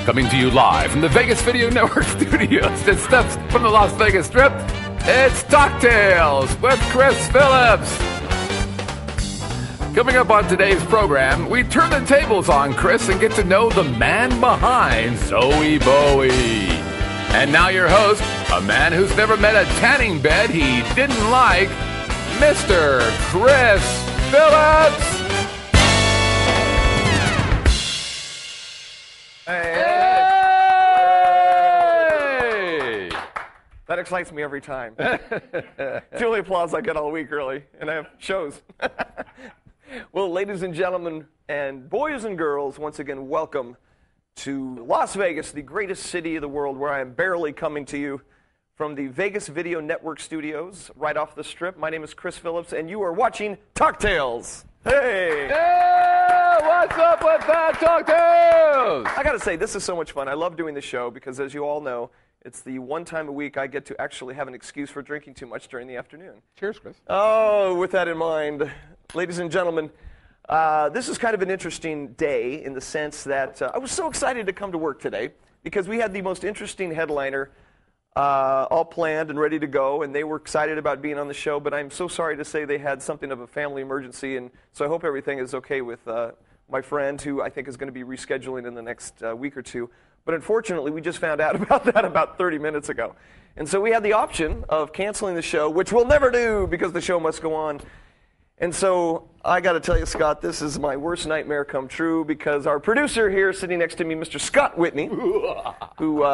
Coming to you live from the Vegas Video Network studios, just steps from the Las Vegas Strip, it's Talktails with Chris Phillips. Coming up on today's program, we turn the tables on Chris and get to know the man behind Zowie Bowie. And now your host, a man who's never met a tanning bed he didn't like, Mr. Chris Phillips. Hey! That excites me every time. It's the only applause I get all week, really, and I have shows. Well, ladies and gentlemen, and boys and girls, once again, welcome to Las Vegas, the greatest city of the world, where I am barely coming to you from the Vegas Video Network studios, right off the Strip. My name is Chris Phillips, and you are watching Talktails. Hey! Hey, what's up with that, Talktails? I gotta say, this is so much fun. I love doing the show because, as you all know, it's the one time a week I get to actually have an excuse for drinking too much during the afternoon. Cheers, Chris. Oh, with that in mind, ladies and gentlemen, this is kind of an interesting day in the sense that I was so excited to come to work today because we had the most interesting headliner all planned and ready to go, and they were excited about being on the show, but I'm so sorry to say they had something of a family emergency, and so I hope everything is okay with my friend, who I think is going to be rescheduling in the next week or two. But unfortunately, we just found out about that about 30 minutes ago. And so we had the option of canceling the show, which we'll never do because the show must go on. And so I got to tell you, Scott, this is my worst nightmare come true because our producer here sitting next to me, Mr. Scott Whitney, who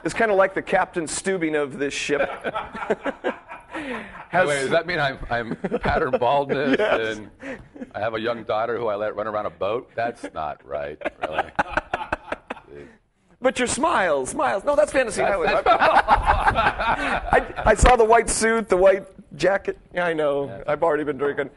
is kind of like the Captain Steubing of this ship. Wait, does that mean I'm pattern baldness Yes. and I have a young daughter who I let run around a boat? That's not right, really. But your smiles. No, that's Fantasy Highway. I saw the white suit, the white jacket. Yeah, I know. Yeah. I've already been drinking.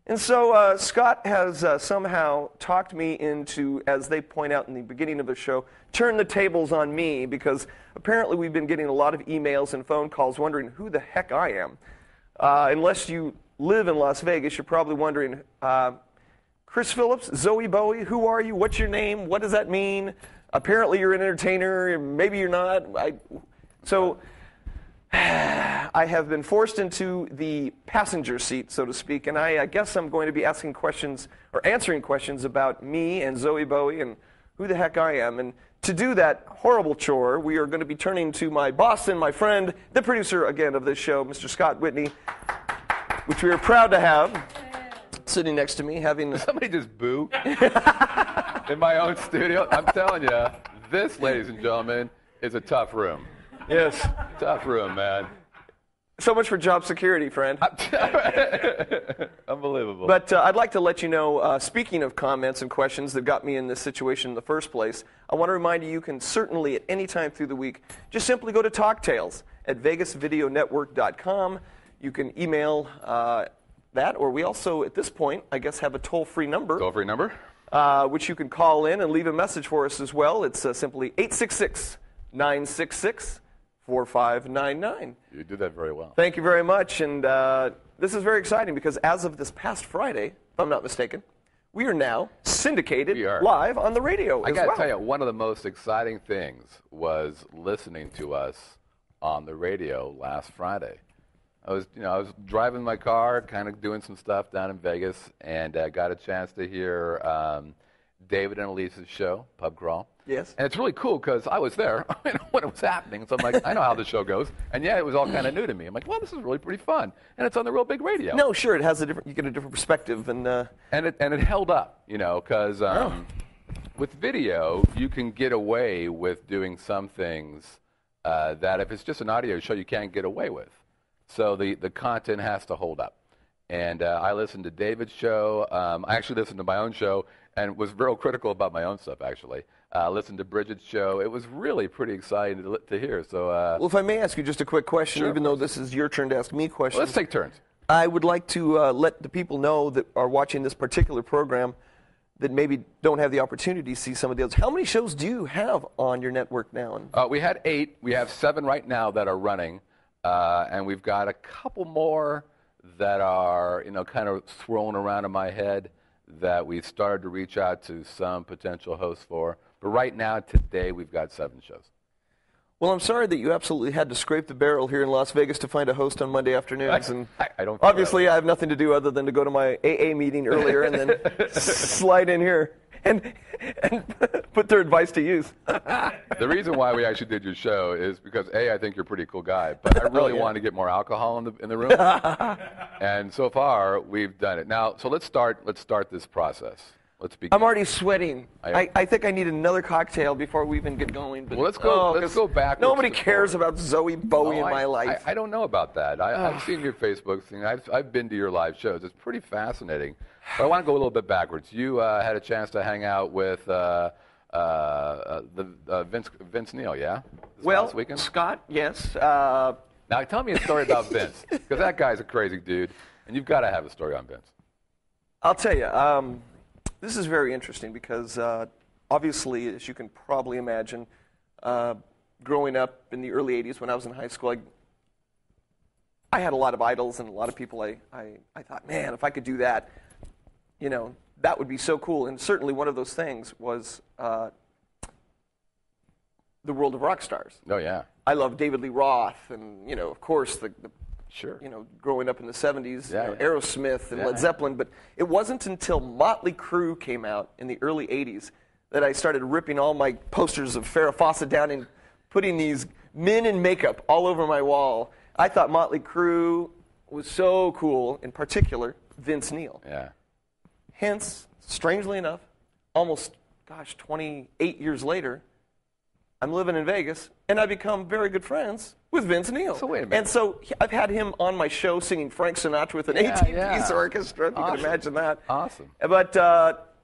And so Scott has somehow talked me into, as they point out in the beginning of the show, turn the tables on me because apparently we've been getting a lot of emails and phone calls wondering who the heck I am. Unless you live in Las Vegas, you're probably wondering, Chris Phillips, Zowie Bowie, who are you? What's your name? What does that mean? Apparently you're an entertainer, maybe you're not. So I have been forced into the passenger seat, so to speak, and I guess I'm going to be asking questions or answering questions about me and Zowie Bowie and who the heck I am. And to do that horrible chore, we are going to be turning to my boss and my friend, the producer, again, of this show, Mr. Scott Whitney, which we are proud to have sitting next to me, having... Did somebody just boo? In my own studio? I'm telling you, this, ladies and gentlemen, is a tough room. Yes. Tough room, man. So much for job security, friend. Unbelievable. But I'd like to let you know, speaking of comments and questions that got me in this situation in the first place, I want to remind you can certainly at any time through the week just simply go to Talktails at VegasVideoNetwork.com. You can email that, or we also, at this point, I guess, have a toll-free number. Toll-free number? Which you can call in and leave a message for us as well. It's simply 866-966-4599. You did that very well. Thank you very much. And this is very exciting because as of this past Friday, if I'm not mistaken, we are now syndicated live on the radio I as well. got to tell you, one of the most exciting things was listening to us on the radio last Friday. I was driving my car, kind of doing some stuff down in Vegas, and got a chance to hear David and Elise's show, Pub Crawl. Yes. And it's really cool because I was there when it was happening, so I'm like, I know how the show goes. And yeah, it was all kind of new to me. I'm like, well, this is really pretty fun, and it's on the real big radio. No, sure, it has you get a different perspective, and it held up, because with video you can get away with doing some things that if it's just an audio show you can't get away with. So the content has to hold up. And I listened to David's show. I actually listened to my own show and was real critical about my own stuff, actually. Listened to Bridget's show. It was really pretty exciting to hear. So, well, if I may ask you just a quick question, sure, even though this is your turn to ask me questions. Well, let's take turns. I would like to let the people know that are watching this particular program that maybe don't have the opportunity to see some of the others. How many shows do you have on your network now? We had 8. We have 7 right now that are running. And we've got a couple more that are, kind of swirling around in my head that we've started to reach out to some potential hosts for. But right now, today, we've got 7 shows. Well, I'm sorry that you absolutely had to scrape the barrel here in Las Vegas to find a host on Monday afternoons. And I don't. Obviously, I have nothing to do other than to go to my AA meeting earlier and then slide in here and put their advice to use. The reason why we actually did your show is because I think you're a pretty cool guy, but I really want to get more alcohol in the room. And so far, we've done it. Now, so let's start this process. Let's begin. I'm already sweating. I think I need another cocktail before we even get going. But, well, let's go back. Nobody cares about Zowie Bowie in my life. I don't know about that. I've seen your Facebook thing. I've been to your live shows. It's pretty fascinating. But I want to go a little bit backwards. You had a chance to hang out with Vince Neil, yeah? Last weekend? Scott, yes. Now, tell me a story about Vince, because that guy's a crazy dude, and you've got to have a story on Vince. I'll tell you. This is very interesting because, obviously, as you can probably imagine, growing up in the early 80s when I was in high school, I had a lot of idols and a lot of people I thought, man, if I could do that, that would be so cool. And certainly one of those things was the world of rock stars. Oh, yeah. I love David Lee Roth and, of course, the Sure. Growing up in the 70s, Aerosmith and Led Zeppelin. But it wasn't until Motley Crue came out in the early 80s that I started ripping all my posters of Farrah Fawcett down and putting these men in makeup all over my wall. I thought Motley Crue was so cool, in particular, Vince Neil. Yeah. Hence, strangely enough, almost, 28 years later, I'm living in Vegas, and I become very good friends with Vince Neil. So wait a minute. And so I've had him on my show singing Frank Sinatra with an 18-piece orchestra. If you can imagine that. Awesome. But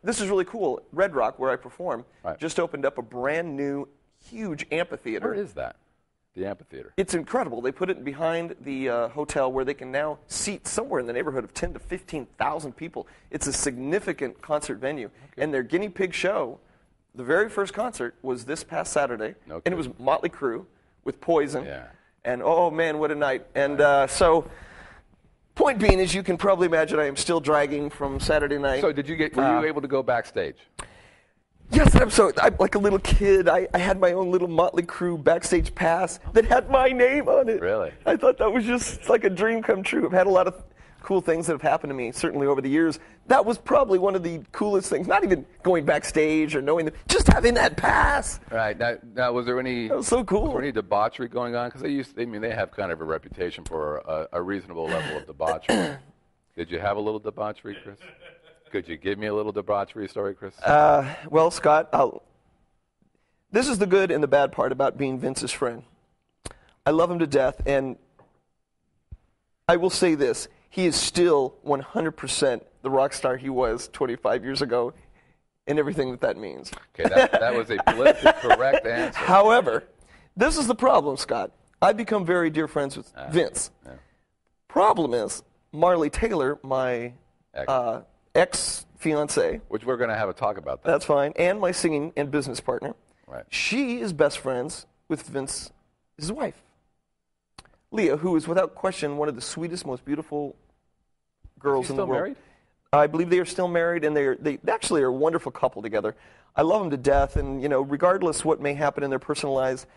this is really cool. Red Rock, where I perform, just opened up a brand new, huge amphitheater. Where is that? The amphitheater. It's incredible. They put it behind the hotel where they can now seat somewhere in the neighborhood of 10 to 15,000 people. It's a significant concert venue. Okay. And their guinea pig show, the very first concert was this past Saturday, and it was Motley Crue with Poison. Yeah. And oh man, what a night! And so, point being, as you can probably imagine, I am still dragging from Saturday night. So, were you able to go backstage? Yes, I'm like a little kid. I had my own little Motley Crue backstage pass that had my name on it. Really? I thought that was just like a dream come true. I've had a lot of cool things that have happened to me, certainly over the years. That was probably one of the coolest things, not even going backstage or knowing them, just having that pass. Right. Now was there any... That was so cool. Was there any debauchery going on? Because they have kind of a reputation for a reasonable level of debauchery. Did you have a little debauchery, Chris? Could you give me a little debauchery story, Chris? Well, Scott, this is the good and the bad part about being Vince's friend. I love him to death, and I will say this. He is still 100% the rock star he was 25 years ago, and everything that means. Okay, that was a politically correct answer. However, this is the problem, Scott. I've become very dear friends with Vince. Yeah. Problem is, Marley Taylor, my ex-fiancée. Which we're going to have a talk about that. That's fine. And my singing and business partner. Right. She is best friends with Vince's wife, Leah, who is without question one of the sweetest, most beautiful girls in the world. Married? I believe they are still married, and they actually are a wonderful couple together. I love them to death, and regardless what may happen in their personal lives,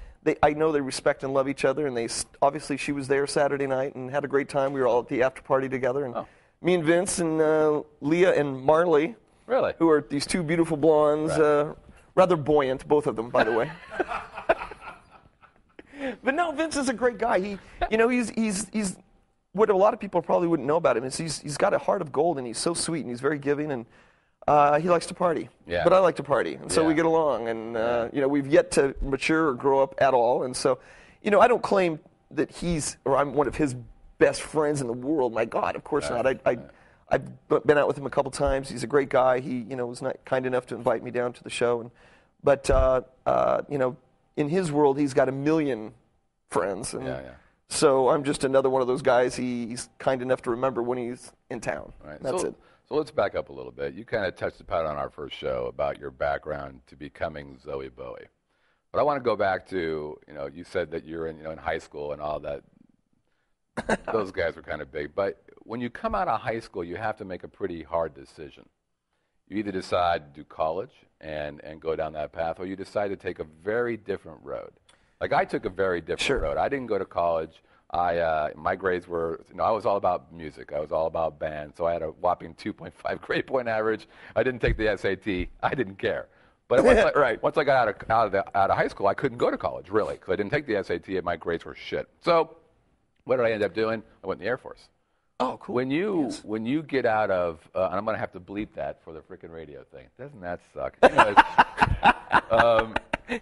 I know they respect and love each other. And obviously she was there Saturday night and had a great time. We were all at the after party together, and me and Vince and Leah and Marley, really, who are these two beautiful blondes, rather buoyant, both of them, by the way. But no, Vince is a great guy. He's what a lot of people probably wouldn't know about him is he's got a heart of gold, and he's so sweet, and he's very giving, and he likes to party. Yeah. But I like to party, and so we get along, and we've yet to mature or grow up at all, and so I don't claim that I'm one of his best friends in the world. My God, of course not. I've been out with him a couple times. He's a great guy. He was not kind enough to invite me down to the show, but in his world, he's got a million friends. And so I'm just another one of those guys he's kind enough to remember when he's in town. Right. That's it. So let's back up a little bit. You kind of touched upon it on our first show about your background to becoming Zowie Bowie. But I want to go back to, you said that you're in high school and all that. Those guys were kind of big. But when you come out of high school, you have to make a pretty hard decision. you either decide to do college and go down that path, or you decide to take a very different road. Like I took a very different road. I didn't go to college. My grades were, I was all about music. I was all about band. So I had a whopping 2.5 grade point average. I didn't take the SAT. I didn't care. But once I got out of high school, I couldn't go to college, really, because I didn't take the SAT and my grades were shit. So what did I end up doing? I went in the Air Force. Oh, cool. When you get out of, and I'm going to have to bleep that for the freaking radio thing. Doesn't that suck? Anyways,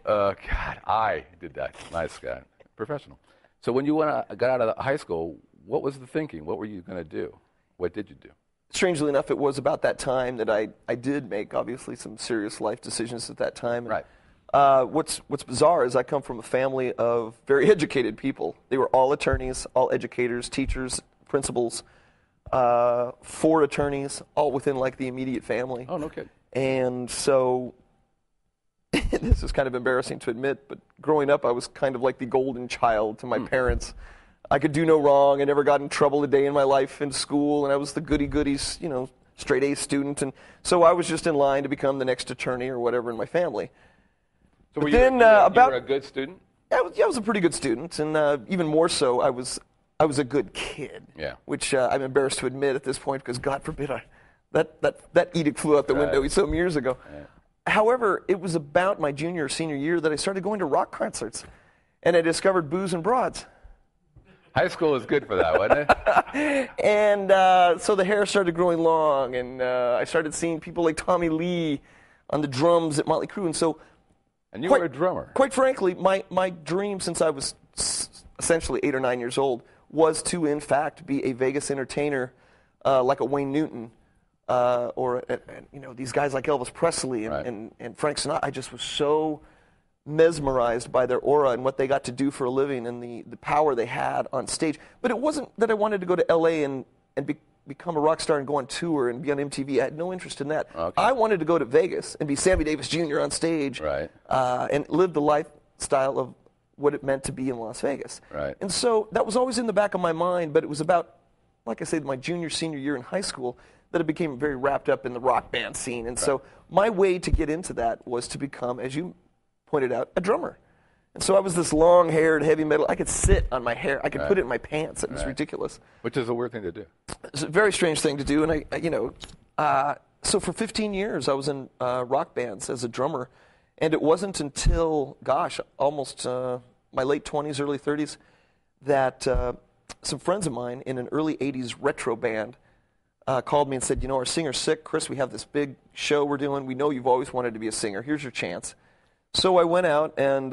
God, I did that. Nice guy. Professional. So when you got out of high school, what was the thinking? What were you going to do? What did you do? Strangely enough, it was about that time that I did make, obviously, some serious life decisions at that time. Right. What's bizarre is I come from a family of very educated people. They were all attorneys, all educators, teachers, principals, 4 attorneys, all within like the immediate family. Oh, no kidding. And so this is kind of embarrassing to admit, but growing up I was kind of like the golden child to my parents. I could do no wrong. I never got in trouble a day in my life in school, and I was the goody-goodies, straight A student. And so I was just in line to become the next attorney or whatever in my family. So were you a good student? I was a pretty good student, and even more so, I was a good kid. Yeah. Which I'm embarrassed to admit at this point, because God forbid that edict flew out the window some years ago. Yeah. However, it was about my junior or senior year that I started going to rock concerts, and I discovered booze and broads. High school was good for that, wasn't it? And so the hair started growing long, and I started seeing people like Tommy Lee on the drums at Motley Crue. And you were a drummer. Quite frankly, my dream since I was essentially 8 or 9 years old was to, in fact, be a Vegas entertainer like a Wayne Newton or these guys like Elvis Presley and Frank Sinatra. I just was so mesmerized by their aura and what they got to do for a living and the power they had on stage. But it wasn't that I wanted to go to L.A. and become a rock star and go on tour and be on MTV. I had no interest in that. Okay. I wanted to go to Vegas and be Sammy Davis Jr. on stage and live the lifestyle of what it meant to be in Las Vegas. Right. And so that was always in the back of my mind, but it was about, like I said, my junior, senior year in high school that I became very wrapped up in the rock band scene. And so my way to get into that was to become, as you pointed out, a drummer. And so I was this long-haired heavy metal. I could sit on my hair. I could put it in my pants. It was ridiculous. Which is a weird thing to do. It's a very strange thing to do. And so for 15 years I was in rock bands as a drummer, and it wasn't until, almost my late 20s, early 30s, that some friends of mine in an early 80s retro band called me and said, our singer's sick. Chris, we have this big show we're doing. We know you've always wanted to be a singer. Here's your chance. So I went out, and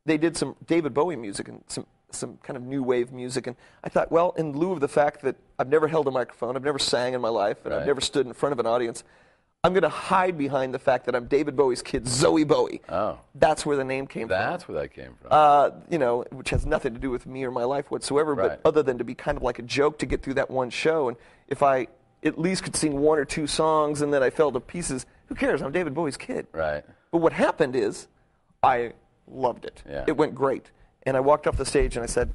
they did some David Bowie music and some kind of new wave music. And I thought, well, in lieu of the fact that I've never held a microphone, I've never sang in my life, and I've never stood in front of an audience, I'm going to hide behind the fact that I'm David Bowie's kid, Zowie Bowie. Oh. That's where the name came from. That's where that came from. Which has nothing to do with me or my life whatsoever, but other than to be kind of like a joke to get through that one show. And if I at least could sing 1 or 2 songs and then I fell to pieces, who cares? I'm David Bowie's kid. Right. But what happened is I loved it. Yeah. It went great. And I walked off the stage and I said,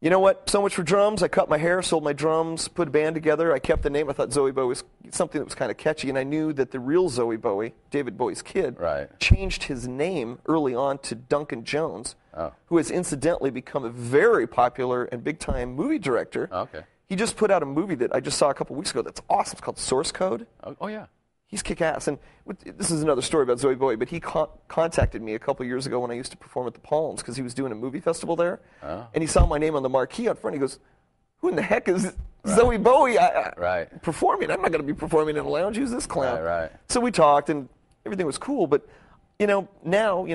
you know what? So much for drums. I cut my hair, sold my drums, put a band together. I kept the name. I thought Zowie Bowie was something that was kind of catchy. And I knew that the real Zowie Bowie, David Bowie's kid, changed his name early on to Duncan Jones, who has incidentally become a very popular and big-time movie director. Okay. He just put out a movie that I just saw a couple weeks ago that's awesome. It's called Source Code. Oh yeah. He's kick-ass. And this is another story about Zowie Bowie, but he contacted me a couple years ago when I used to perform at the Palms because he was doing a movie festival there. And he saw my name on the marquee out front. He goes, who in the heck is Zowie Bowie performing? I'm not going to be performing in a lounge. Who's this clown? Right. So we talked, and everything was cool. But, now,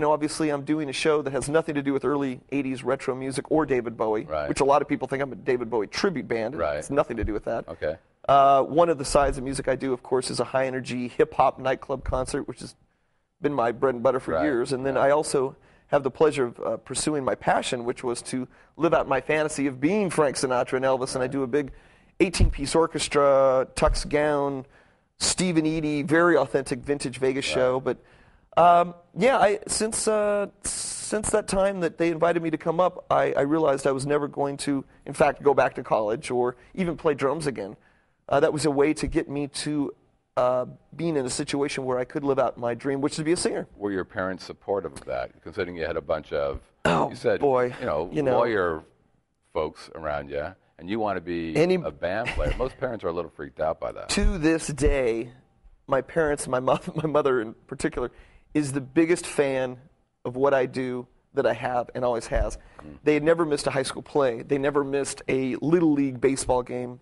obviously I'm doing a show that has nothing to do with early 80s retro music or David Bowie, which a lot of people think I'm a David Bowie tribute band. It's nothing to do with that. Okay. One of the sides of music I do, of course, is a high-energy hip-hop nightclub concert, which has been my bread and butter for years. And then I also have the pleasure of pursuing my passion, which was to live out my fantasy of being Frank Sinatra and Elvis. And I do a big 18-piece orchestra, tux gown, Stephen Eady, very authentic vintage Vegas show. But, since that time that they invited me to come up, I realized I was never going to, in fact, go back to college or even play drums again. That was a way to get me to being in a situation where I could live out my dream, which is to be a singer. Were your parents supportive of that, considering you had a bunch of, Oh, you said, boy. lawyer folks around you, and you want to be a band player? Most parents are a little freaked out by that. To this day, my parents, my mother in particular, is the biggest fan of what I do that I have and always has. They had never missed a high school play. They never missed a Little League baseball game.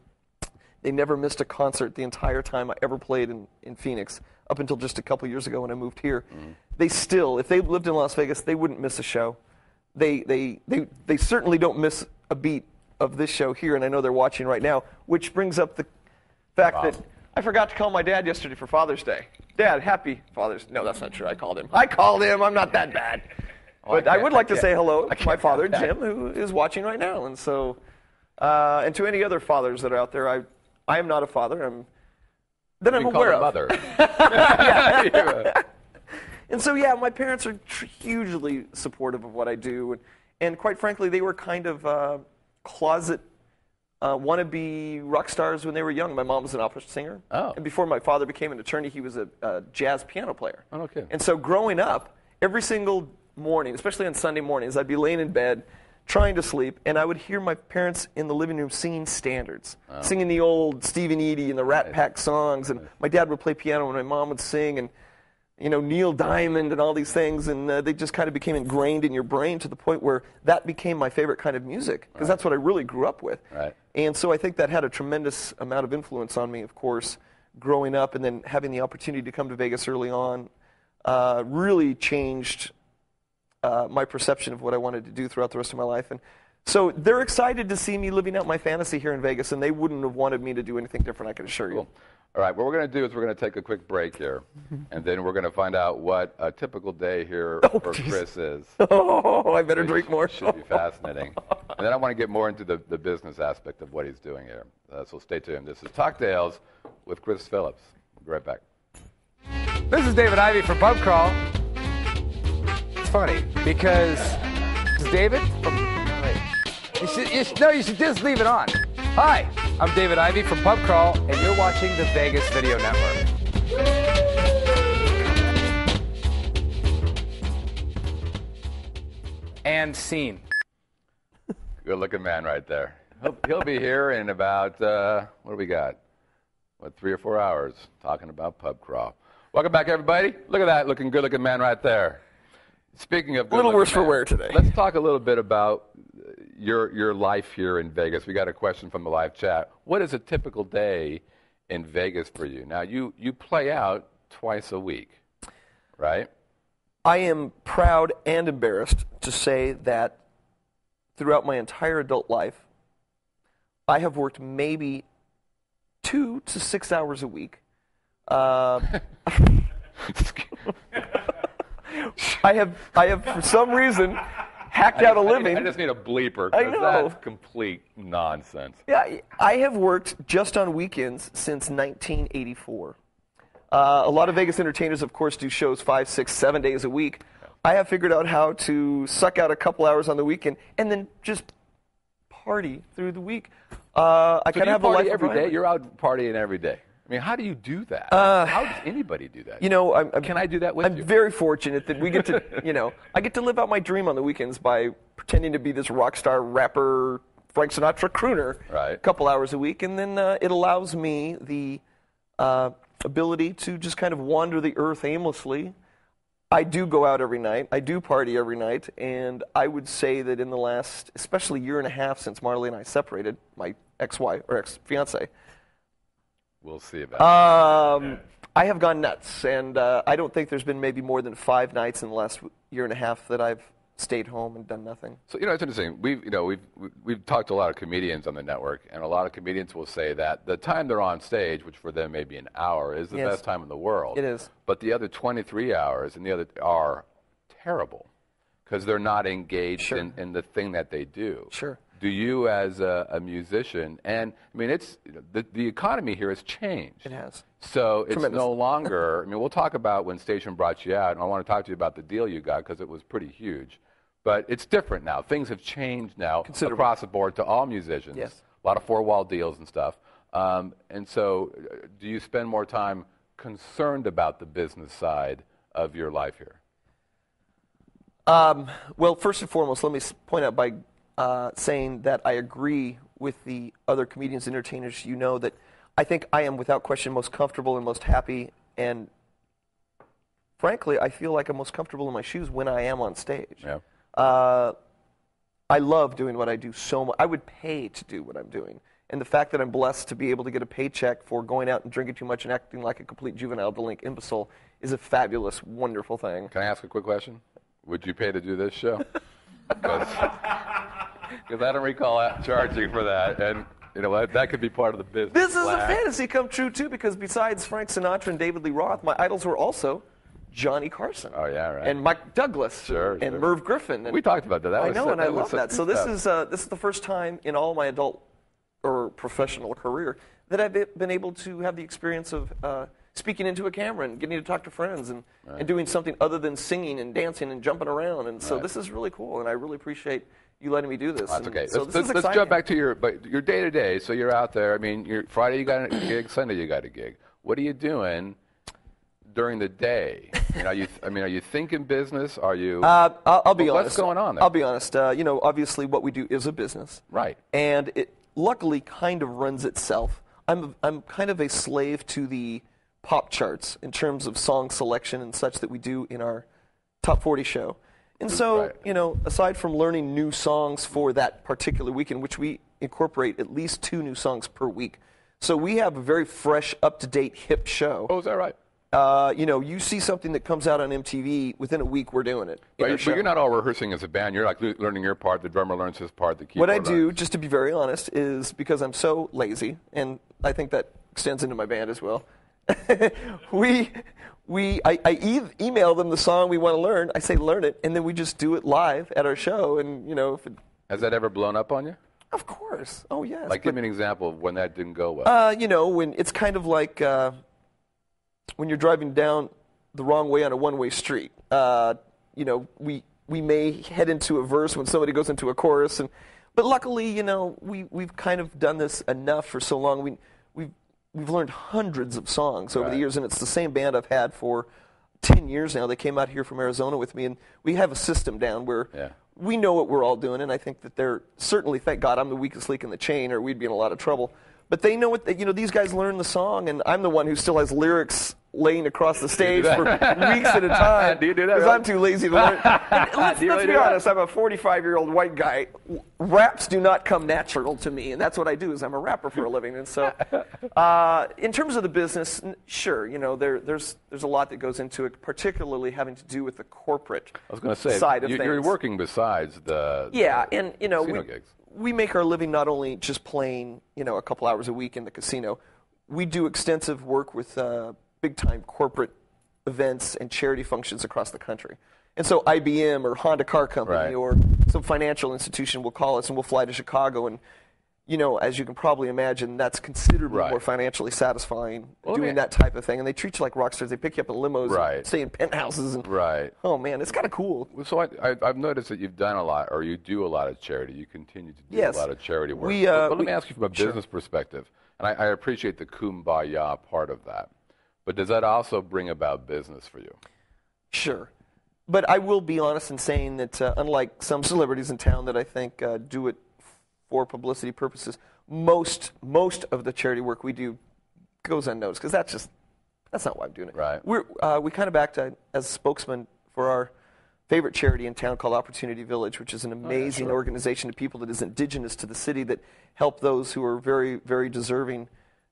They never missed a concert the entire time I ever played in Phoenix, up until just a couple years ago when I moved here. They still, if they lived in Las Vegas, they wouldn't miss a show. They certainly don't miss a beat of this show here, and I know they're watching right now, which brings up the fact that I forgot to call my dad yesterday for Father's Day. Dad, happy Father's... No, that's not true. I called him. I'm not that bad. But I would like to say hello to my father, Jim, who is watching right now. And so, and to any other fathers that are out there, I am not a father. I'm aware of. Mother. And so, yeah, my parents are hugely supportive of what I do. And quite frankly, they were kind of closet wannabe rock stars when they were young. My mom was an opera singer. Oh. And before my father became an attorney, he was a jazz piano player. Oh, okay. And so growing up, every single morning, especially on Sunday mornings, I'd be laying in bed trying to sleep, and I would hear my parents in the living room singing standards, singing the old Stephen Eady and the Rat Pack songs, and my dad would play piano and my mom would sing, and Neil Diamond and all these things, and they just kind of became ingrained in your brain to the point where that became my favorite kind of music, because that's what I really grew up with. Right. And so I think that had a tremendous amount of influence on me, of course, growing up, and then having the opportunity to come to Vegas early on really changed my perception of what I wanted to do throughout the rest of my life. And so they're excited to see me living out my fantasy here in Vegas, and they wouldn't have wanted me to do anything different, I can assure you. Cool. All right, what we're going to do is we're going to take a quick break here, and then we're going to find out what a typical day here for Chris is. Oh, I better drink more. Should be fascinating. And then I want to get more into the business aspect of what he's doing here. So stay tuned. This is Talktails with Chris Phillips. We'll be right back. This is David Ivey for Pub Crawl. It's funny because it's David from. You should just leave it on. Hi, I'm David Ivey from Pub Crawl, and you're watching the Vegas Video Network. And scene. Good-looking man right there. He'll be here in about, what do we got? 3 or 4 hours talking about Pub Crawl. Welcome back, everybody. Look at that good-looking man right there. Speaking of a little worse for wear today. Let's talk a little bit about your life here in Vegas. We got a question from the live chat. What is a typical day in Vegas for you? Now, you play out twice a week, right? I am proud and embarrassed to say that throughout my entire adult life, I have worked maybe 2 to 6 hours a week. I have for some reason hacked out a living. I just need a bleeper. I know. That's complete nonsense. Yeah, I have worked just on weekends since 1984. A lot of Vegas entertainers, of course, do shows 5, 6, 7 days a week. I have figured out how to suck out a couple hours on the weekend and then just party through the week. I kind of have a life every day. You're out partying every day. I mean, how do you do that? How does anybody do that? Can I do that with you? I'm very fortunate that we get to, I get to live out my dream on the weekends by pretending to be this rock star rapper, Frank Sinatra crooner, a couple hours a week, and then it allows me the ability to just kind of wander the earth aimlessly. I do go out every night. I do party every night, and I would say that in the last, especially year and a half since Marley and I separated, my ex-wife or ex-fiance. We'll see about that. I have gone nuts, and I don't think there's been maybe more than 5 nights in the last year and a half that I've stayed home and done nothing. So it's interesting. We've talked to a lot of comedians on the network, and a lot of comedians will say that the time they're on stage, which for them may be an hour, is the best time in the world. It is. But the other 23 hours and the other are terrible because they're not engaged in the thing that they do. Sure. Do you, as a musician, and I mean, it's the economy here has changed. It has. So it's no longer. I mean, we'll talk about when Station brought you out, and I want to talk to you about the deal you got because it was pretty huge. But it's different now. Things have changed now across the board to all musicians. Yes. A lot of 4-wall deals and stuff. And so, do you spend more time concerned about the business side of your life here? Well, first and foremost, let me point out by saying that I agree with the other comedians and entertainers. You know that I think I am, without question, most comfortable and most happy, and frankly, I feel like I'm most comfortable in my shoes when I am on stage. Yeah. I love doing what I do so much. I would pay to do what I'm doing. And the fact that I'm blessed to be able to get a paycheck for going out and drinking too much and acting like a complete juvenile delinquent imbecile is a fabulous, wonderful thing. Can I ask a quick question? Would you pay to do this show? Because I don't recall charging for that, and you know that could be part of the business. This is a fantasy come true too, because besides Frank Sinatra and David Lee Roth, my idols were also Johnny Carson. Oh yeah, right. And Mike Douglas. And Merv Griffin. And we talked about that. I know, and I love that. So this is the first time in all my adult or professional career that I've been able to have the experience of speaking into a camera and getting to talk to friends and doing something other than singing and dancing and jumping around. And so this is really cool, and I really appreciate you letting me do this. That's okay. So let's jump back to your day-to-day. So you're out there. I mean, Friday you got a gig, Sunday you got a gig. What are you doing during the day? Are you thinking business? Are you? I'll be honest. What's going on there? I'll be honest. Obviously what we do is a business. Right. And it luckily kind of runs itself. I'm kind of a slave to the pop charts in terms of song selection and such that we do in our Top 40 show. And so, aside from learning new songs for that particular week, in which we incorporate at least 2 new songs per week. So we have a very fresh, up-to-date, hip show. Oh, is that right? You see something that comes out on MTV, within a week we're doing it. But you're not all rehearsing as a band. You're like learning your part, the drummer learns his part, the keyboard What I do, just to be very honest, is because I'm so lazy, and I think that extends into my band as well, I email them the song we want to learn. I say learn it, and then we just do it live at our show. And has that ever blown up on you? Of course. Oh yes. Give me an example of when that didn't go well. When it's kind of like when you're driving down the wrong way on a one-way street. We may head into a verse when somebody goes into a chorus, but luckily, we've kind of done this enough for so long. We've learned hundreds of songs over the years, and it's the same band I've had for 10 years now. They came out here from Arizona with me, and we have a system down where we know what we're all doing, and I think that they're certainly, thank God, I'm the weakest link in the chain, or we'd be in a lot of trouble. But they know these guys learn the song, and I'm the one who still has lyrics laying across the stage for weeks at a time. Do you do that? Because I'm too lazy to learn. Let's be honest, I'm a 45-year-old white guy. Raps do not come natural to me, and that's what I do, is I'm a rapper for a living. And so in terms of the business, sure, there's a lot that goes into it, particularly having to do with the corporate side of things. You're working besides the casino gigs. We make our living not only just playing, a couple hours a week in the casino. We do extensive work with big-time corporate events and charity functions across the country. And so IBM or Honda Car Company or some financial institution will call us, and we'll fly to Chicago. And, as you can probably imagine, that's considerably more financially satisfying doing that type of thing. And they treat you like rock stars. They pick you up in limos and stay in penthouses. And, oh, man, it's kind of cool. So I've noticed that you've done a lot, or you do a lot of charity. You continue to do a lot of charity work. But let me ask you from a business perspective, and I appreciate the kumbaya part of that. But does that also bring about business for you? Sure. But I will be honest in saying that unlike some celebrities in town that I think do it for publicity purposes, most of the charity work we do goes unnoticed, because that's not why I'm doing it. Right. We kind of act as spokesman for our favorite charity in town called Opportunity Village, which is an amazing organization of people that is indigenous to the city that help those who are very, very deserving,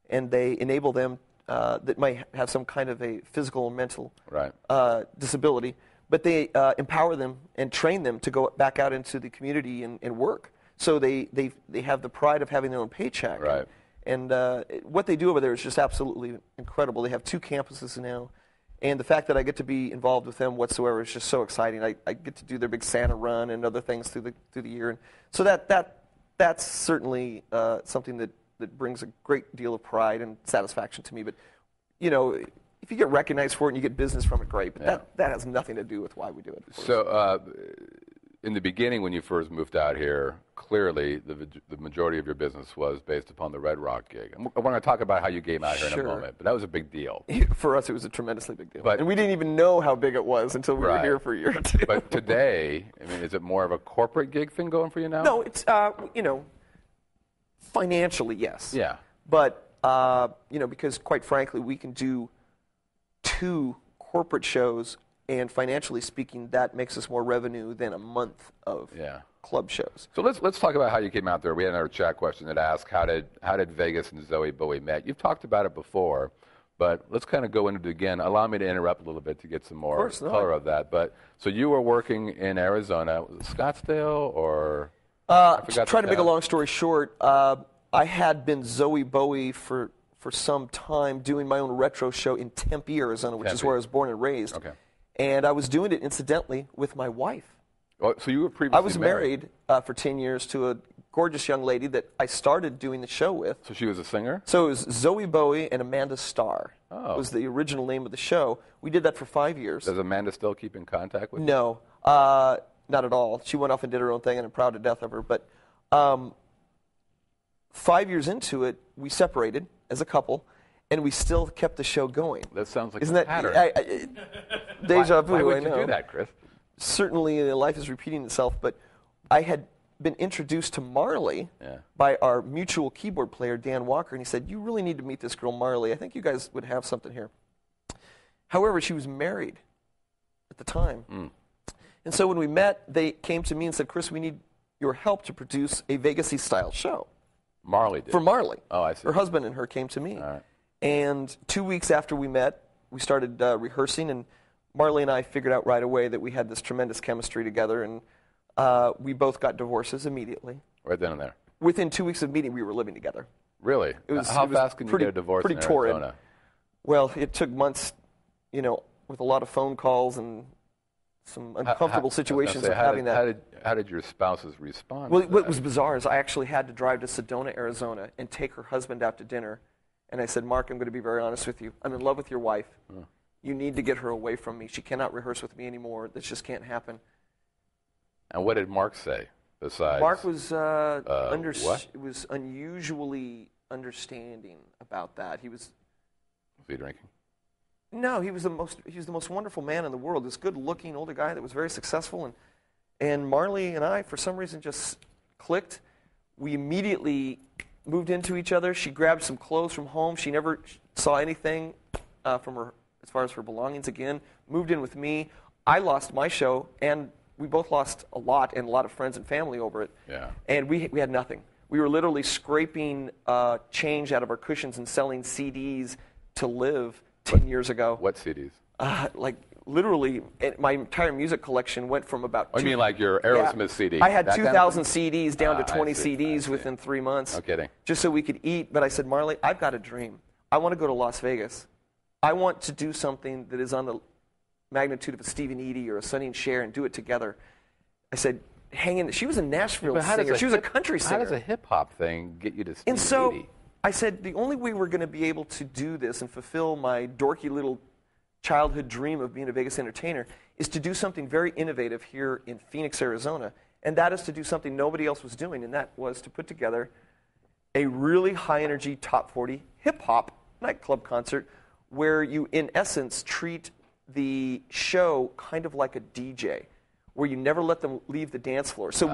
and they enable them that might have some kind of a physical or mental disability, but they empower them and train them to go back out into the community and work. So they have the pride of having their own paycheck. Right. And what they do over there is just absolutely incredible. They have 2 campuses now, and the fact that I get to be involved with them whatsoever is just so exciting. I get to do their big Santa run and other things through the year, and so that's certainly something that brings a great deal of pride and satisfaction to me. But if you get recognized for it and you get business from it, great. But that has nothing to do with why we do it. So in the beginning, when you first moved out here, clearly the majority of your business was based upon the Red Rock gig. I want to talk about how you came out here in a moment, but that was a big deal. For us, it was a tremendously big deal. And we didn't even know how big it was until we were here for a year or two. But today, I mean, is it more of a corporate gig thing going for you now? No, it's, financially, yes. Yeah. But, because quite frankly, we can do 2 corporate shows, and financially speaking, that makes us more revenue than a month of club shows. So let's talk about how you came out there. We had another chat question that asked, how did Vegas and Zowie Bowie met? You've talked about it before, but let's kind of go into it again. Allow me to interrupt a little bit to get some more color of that. But so you were working in Arizona, was it Scottsdale or? To try to make a long story short, I had been Zowie Bowie for some time doing my own retro show in Tempe, Arizona, which is where I was born and raised. Okay. And I was doing it, incidentally, with my wife. Oh, so you were previously I was married for 10 years to a gorgeous young lady that I started doing the show with. So she was a singer? So it was Zowie Bowie and Amanda Starr. Oh. Was the original name of the show. We did that for 5 years. Does Amanda still keep in contact with you? No, not at all. She went off and did her own thing, and I'm proud to death of her. But 5 years into it, we separated as a couple, and we still kept the show going. That sounds like Isn't a that, pattern. Deja vu, why would I know. you do that, Chris? Certainly, life is repeating itself, but I had been introduced to Marley by our mutual keyboard player, Dan Walker, and he said, "You really need to meet this girl, Marley. I think you guys would have something here." However, she was married at the time. And so when we met, they came to me and said, "Chris, we need your help to produce a Vegas-y style show." Marley did? For Marley. Oh, I see. Her husband and her came to me. All right. And 2 weeks after we met, we started rehearsing, and Marley and I figured out right away that we had this tremendous chemistry together, and we both got divorces immediately. Right then and there? Within 2 weeks of meeting, we were living together. Really? How fast can you get a divorce in Arizona? Torrid. Well, it took months, with a lot of phone calls and some uncomfortable situations of having that. How did your spouses respond? Well, what was bizarre is I actually had to drive to Sedona, Arizona, and take her husband out to dinner. And I said, "Mark, I'm going to be very honest with you. I'm in love with your wife. You need to get her away from me. She cannot rehearse with me anymore. This just can't happen." And what did Mark say besides? Mark was what? was unusually understanding about that. Was he drinking? No, he was the most wonderful man in the world. This good-looking older guy that was very successful, and Marley and I, for some reason, just clicked. We immediately moved into each other. She grabbed some clothes from home. She never saw anything from her as far as her belongings again. Moved in with me. I lost my show, and we both lost a lot, and a lot of friends and family over it. Yeah. And we had nothing. We were literally scraping change out of our cushions and selling CDs to live 10 years ago. What CDs? Literally, my entire music collection went from about... Oh, you mean like your Aerosmith CD? I had 2,000 CDs down to 20 CDs within 3 months. No kidding. Just so we could eat. But I said, "Marley, I've got a dream. I want to go to Las Vegas. I want to do something that is on the magnitude of a Stephen Edie or a Sonny and Cher and do it together." I said, "Hang in." She was a Nashville singer. She was a country singer. How does a hip-hop thing get you to Stephen And so Edie? I said, the only way we're going to be able to do this and fulfill my dorky little childhood dream of being a Vegas entertainer is to do something very innovative here in Phoenix, Arizona, and that is to do something nobody else was doing, and that was to put together a really high-energy top 40 hip-hop nightclub concert where you, in essence, treat the show kind of like a DJ, where you never let them leave the dance floor. So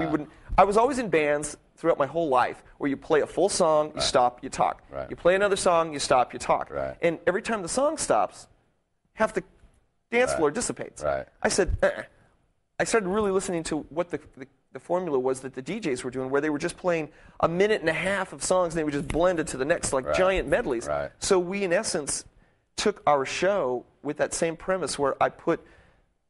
I was always in bands throughout my whole life where you play a full song, you stop, you talk. Right. You play another song, you stop, you talk. Right. And every time the song stops, half the dance floor dissipates. Right. I said, I started really listening to what the formula was that the DJs were doing, where they were just playing a minute and a half of songs and they would just blend it to the next, like giant medleys. Right. So we, in essence, took our show with that same premise where I put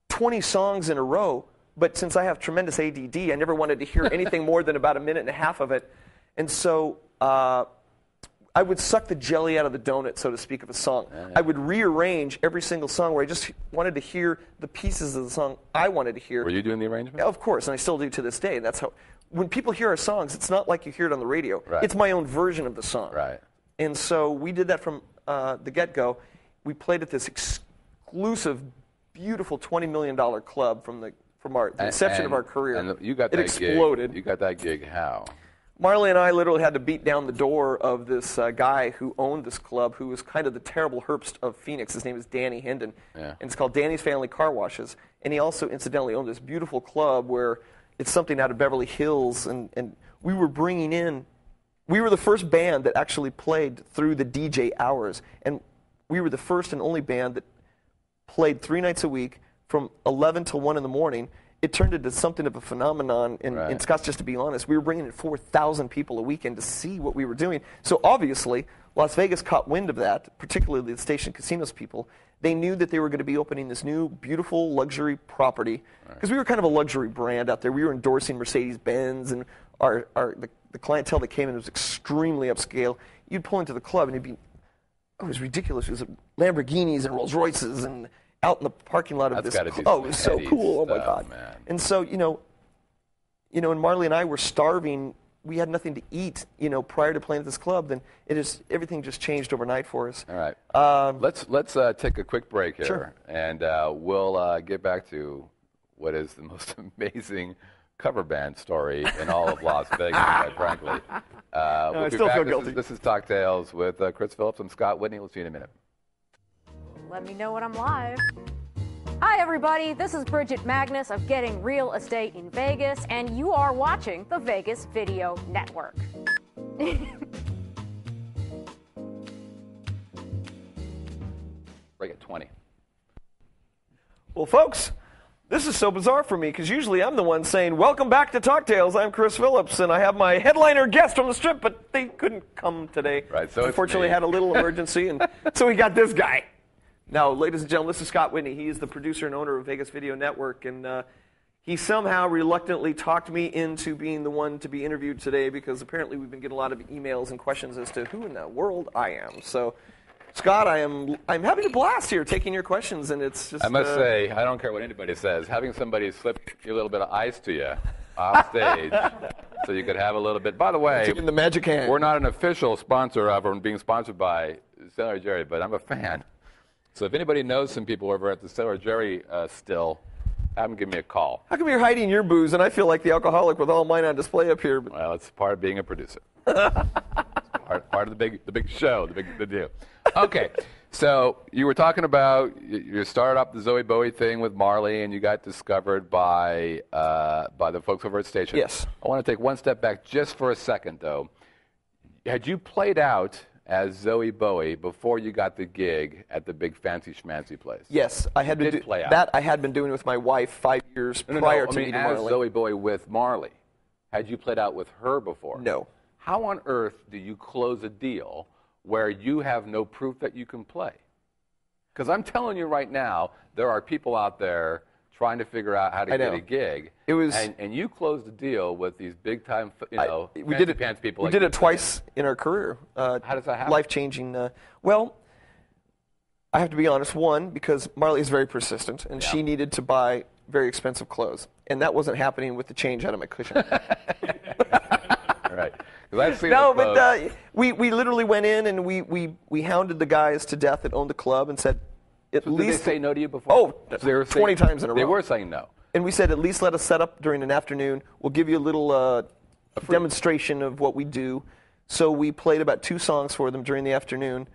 20 songs in a row, but since I have tremendous ADD, I never wanted to hear anything more than about a minute and a half of it. And so I would suck the jelly out of the donut, so to speak, of a song. Yeah. I would rearrange every single song where I just wanted to hear the pieces of the song I wanted to hear. Were you doing the arrangement? Yeah, of course, and I still do to this day. That's how. When people hear our songs, it's not like you hear it on the radio. Right. It's my own version of the song. Right. And so we did that from the get-go. We played at this exclusive, beautiful $20 million club from the from the inception of our career. And you got it that exploded. Gig. You got that gig how? Marley and I literally had to beat down the door of this guy who owned this club, who was kind of the terrible Herbst of Phoenix. His name is Danny Hendon, and it's called Danny's Family Car Washes. And he also incidentally owned this beautiful club where it's something out of Beverly Hills, and we were bringing in. We were the first band that actually played through the DJ hours, and we were the first and only band that played 3 nights a week from 11 till 1 in the morning. It turned into something of a phenomenon, and Scott's, just to be honest, we were bringing in 4,000 people a weekend to see what we were doing. So obviously, Las Vegas caught wind of that, particularly the Station Casinos people. They knew that they were going to be opening this new, beautiful luxury property, because we were kind of a luxury brand out there. We were endorsing Mercedes-Benz, and the clientele that came in was extremely upscale. You'd pull into the club, and it was ridiculous. It was Lamborghinis and Rolls Royces and out in the parking lot of this. It was so cool. Oh my God! Man. And so and Marley and I were starving. We had nothing to eat, prior to playing at this club. Then everything just changed overnight for us. All right. Let's take a quick break here, sure. And we'll get back to what is the most amazing cover band story in all of Las Vegas, quite frankly. We'll I be still back. feel guilty. This is Talktails with Chris Phillips and Scott Whitney. We'll see you in a minute. Let me know when I'm live. Hi, everybody. This is Bridget Magnus of Getting Real Estate in Vegas, and you are watching the Vegas Video Network. Break at 20. Well, folks, this is so bizarre for me because usually I'm the one saying, "Welcome back to Talktails. I'm Chris Phillips, and I have my headliner guest from the Strip," but they couldn't come today. Right, so unfortunately, had a little emergency, and so we got this guy. Now, ladies and gentlemen, this is Scott Whitney. He is the producer and owner of Vegas Video Network, and he somehow reluctantly talked me into being the one to be interviewed today because apparently we've been getting a lot of emails and questions as to who in the world I am. So, Scott, I'm having a blast here taking your questions, and it's just. I must say, I don't care what anybody says. Having somebody slip a little bit of ice to you off stage, so you could have a little bit. By the way, in the magic hand. We're not an official sponsor of or being sponsored by Sailor Jerry, but I'm a fan. So if anybody knows some people over at the Sailor Jerry still, have them give me a call. How come you're hiding your booze and I feel like the alcoholic with all mine on display up here? Well, it's part of being a producer. part of the big show, the deal. Okay, so you were talking about you started up the Zowie Bowie thing with Marley, and you got discovered by the folks over at Station. Yes. I want to take one step back just for a second, though. Had you played out as Zowie Bowie before you got the gig at the big fancy schmancy place? Yes, I had been that. I had been doing with my wife 5 years prior to meeting as Marley. Zowie Bowie with Marley. Had you played out with her before? No. How on earth do you close a deal where you have no proof that you can play? Because I'm telling you right now, there are people out there trying to figure out how to get a gig. It was, and you closed a deal with these big time, we did it, pants people. We did it twice in our career. How does that happen? Life changing. Well, I have to be honest. One, because Marley is very persistent, and she needed to buy very expensive clothes, and that wasn't happening with the change out of my cushion. Right. I've seen no, but we literally went in and we hounded the guys to death that owned the club and said, at least. Did they say no to you before? Oh, so they were 20 times in a row. They were saying no. And we said, at least let us set up during an afternoon. We'll give you a little demonstration of what we do. So we played about 2 songs for them during the afternoon. And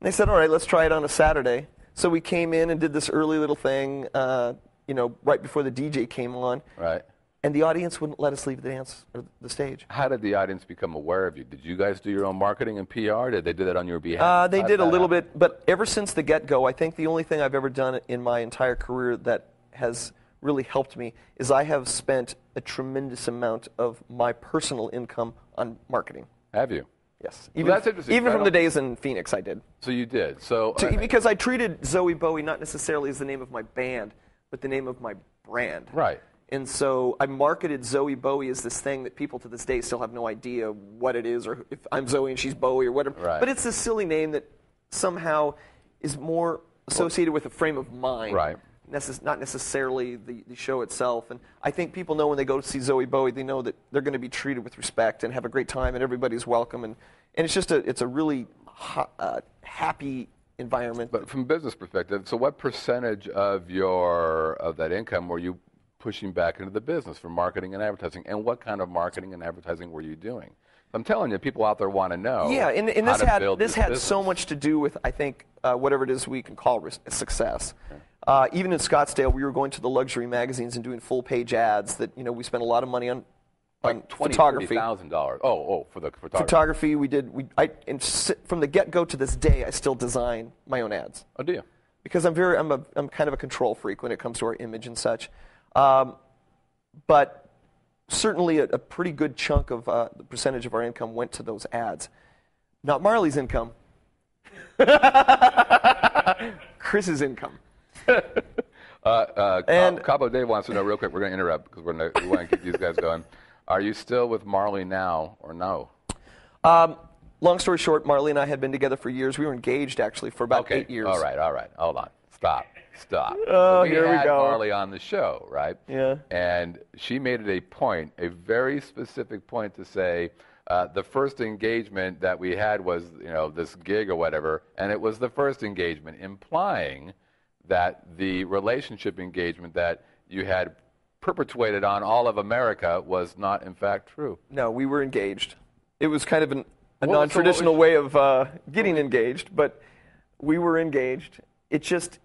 they said, all right, let's try it on a Saturday. So we came in and did this early little thing, right before the DJ came on. Right. And the audience wouldn't let us leave the dance or the stage. How did the audience become aware of you? Did you guys do your own marketing and PR? Did they do that on your behalf? They did a little bit, but ever since the get-go, I think the only thing I've ever done in my entire career that has really helped me is I have spent a tremendous amount of my personal income on marketing. Have you? Yes. Well, that's interesting. Even from the days in Phoenix, I did. So you did. Because I treated Zowie Bowie not necessarily as the name of my band, but the name of my brand. Right. And so I marketed Zowie Bowie as this thing that people to this day still have no idea what it is, or if I'm Zowie and she's Bowie or whatever. Right. But it's this silly name that somehow is more associated with a frame of mind. Right. Not necessarily the show itself. And I think people know when they go to see Zowie Bowie, they know that they're going to be treated with respect and have a great time, and everybody's welcome. And it's just it's a really happy environment. But from a business perspective, so what percentage of that income were you pushing back into the business for marketing and advertising. And what kind of marketing and advertising were you doing? I'm telling you, people out there want to know. Yeah, and how to build this had business. so much to do with, I think, whatever it is we can call success. Even in Scottsdale, we were going to the luxury magazines and doing full-page ads that, we spent a lot of money on like photography. $20,000. Oh, for the photography. Photography, from the get-go to this day, I still design my own ads. Oh, do you? Because I'm kind of a control freak when it comes to our image and such. But certainly a pretty good chunk of the percentage of our income went to those ads. Not Marley's income. Chris's income. Cabo Dave wants to know real quick. We're going to interrupt because we want to keep these guys going. Are you still with Marley now or no? Long story short, Marley and I had been together for years. We were engaged, actually, for about 8 years. All right. Hold on. Stop. Oh, we here we had go. Marley on the show, right? Yeah. And she made it a point, a very specific point to say the first engagement that we had was, this gig or whatever, and it was the first engagement, implying that the relationship engagement that you had perpetuated on all of America was not, in fact, true. No, we were engaged. It was kind of a non-traditional way of getting engaged, but we were engaged. It just,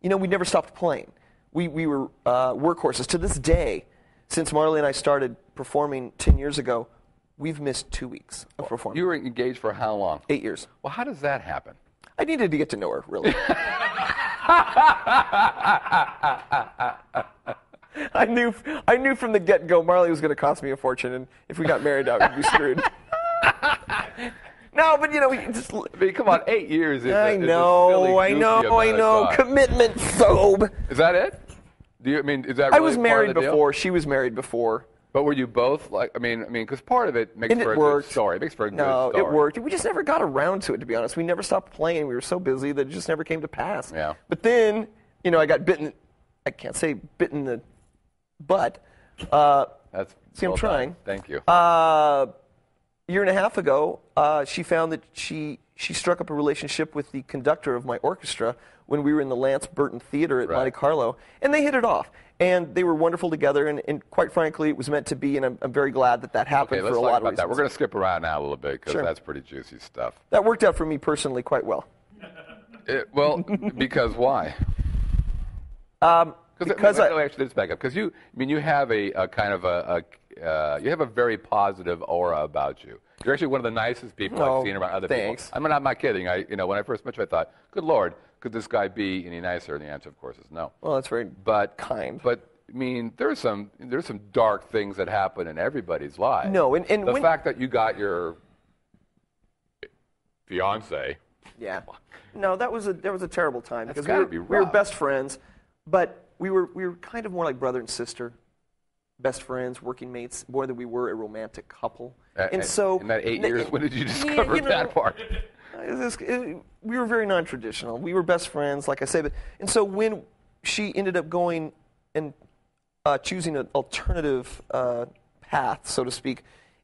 we never stopped playing. We were workhorses. To this day, since Marley and I started performing 10 years ago, we've missed 2 weeks of performing. You were engaged for how long? 8 years. Well, how does that happen? I needed to get to know her, really. I knew from the get-go Marley was going to cost me a fortune, and if we got married, I would be screwed. No, but we just. I mean, come on, 8 years is I a know. silly, goofy amount of time. Commitment phobe. Is that it? Is that really I was married part of the before. deal? She was married before. But were you both because part of it makes for a good story. It makes for a good story. No, it worked. We just never got around to it, to be honest. We never stopped playing. We were so busy that it just never came to pass. Yeah. But then, I got bitten. I can't say bitten in the butt. That's I'm trying. Thank you. A year and a half ago, she found that she struck up a relationship with the conductor of my orchestra when we were in the Lance Burton Theater at Monte Carlo, and they hit it off. And they were wonderful together, and quite frankly, it was meant to be, and I'm very glad that happened for a lot of reasons. That. We're going to skip around now a little bit because that's pretty juicy stuff. That worked out for me personally quite well. Because why? Because actually, let's back up. Because you have a kind of you have a very positive aura about you. You're actually one of the nicest people I've seen around other people. I'm not kidding. When I first met you, I thought, good Lord, could this guy be any nicer? And the answer, of course, is no. Well, that's very kind. But there's some dark things that happen in everybody's life. No, and the fact that you got your fiance. Yeah. No, that was a terrible time because we were best friends, but we were kind of more like brother and sister, best friends, working mates, more than we were a romantic couple. And so in that 8 years, when did you discover that part? We were very non-traditional. We were best friends, like I say, and so when she ended up going and choosing an alternative path, so to speak,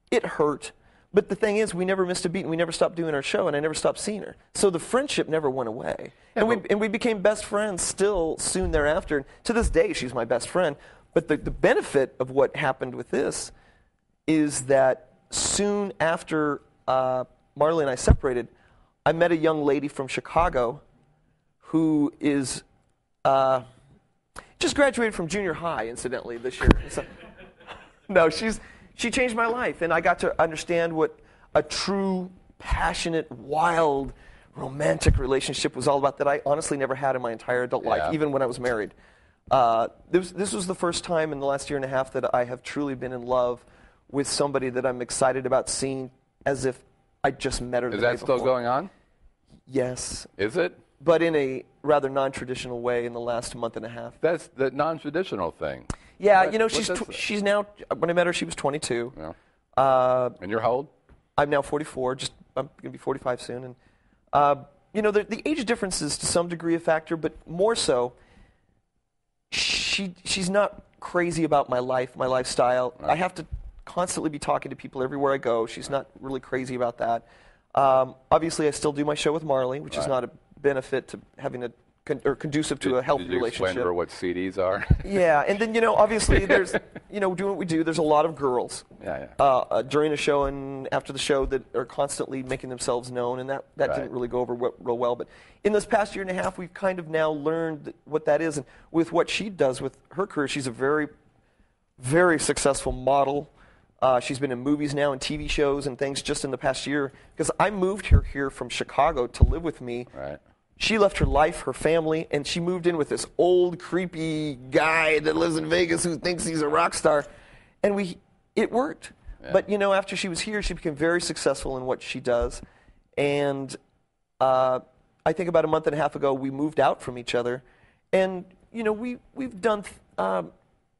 it hurt. But the thing is, we never missed a beat, and we never stopped doing our show, and I never stopped seeing her. So the friendship never went away. Yeah, and we became best friends still soon thereafter. And to this day, she's my best friend. But the benefit of what happened with this is that soon after Marley and I separated, I met a young lady from Chicago who is just graduated from junior high, incidentally, this year. So, no, she changed my life, and I got to understand what a true, passionate, wild, romantic relationship was all about that I honestly never had in my entire adult life, even when I was married. This was the first time in the last year and a half that I have truly been in love with somebody that I'm excited about seeing as if I just met her the day before. Is that still going on? Yes. Is it? But in a rather non-traditional way in the last month and a half. That's the non-traditional thing. Yeah, she's now, when I met her, she was 22. Yeah. And you're how old? I'm now 44. I'm going to be 45 soon. And, the age difference is to some degree a factor, but more so, she's not crazy about my life, my lifestyle. Right. I have to constantly be talking to people everywhere I go. She's not really crazy about that. Obviously, I still do my show with Marley, which is not a benefit to having a conducive to a healthy Did you relationship. explain to her what CDs are? Yeah, and then, obviously there's, doing what we do, there's a lot of girls during the show and after the show that are constantly making themselves known, and that didn't really go over real well. But in this past year and a half, we've kind of now learned what that is. And with what she does with her career, she's a very, very successful model. She's been in movies now and TV shows and things just in the past year. Because I moved her here from Chicago to live with me. Right. She left her life, her family, and she moved in with this old, creepy guy that lives in Vegas who thinks he's a rock star. And it worked. Yeah. But, after she was here, she became very successful in what she does. And I think about a month and a half ago, we moved out from each other. And, we've done,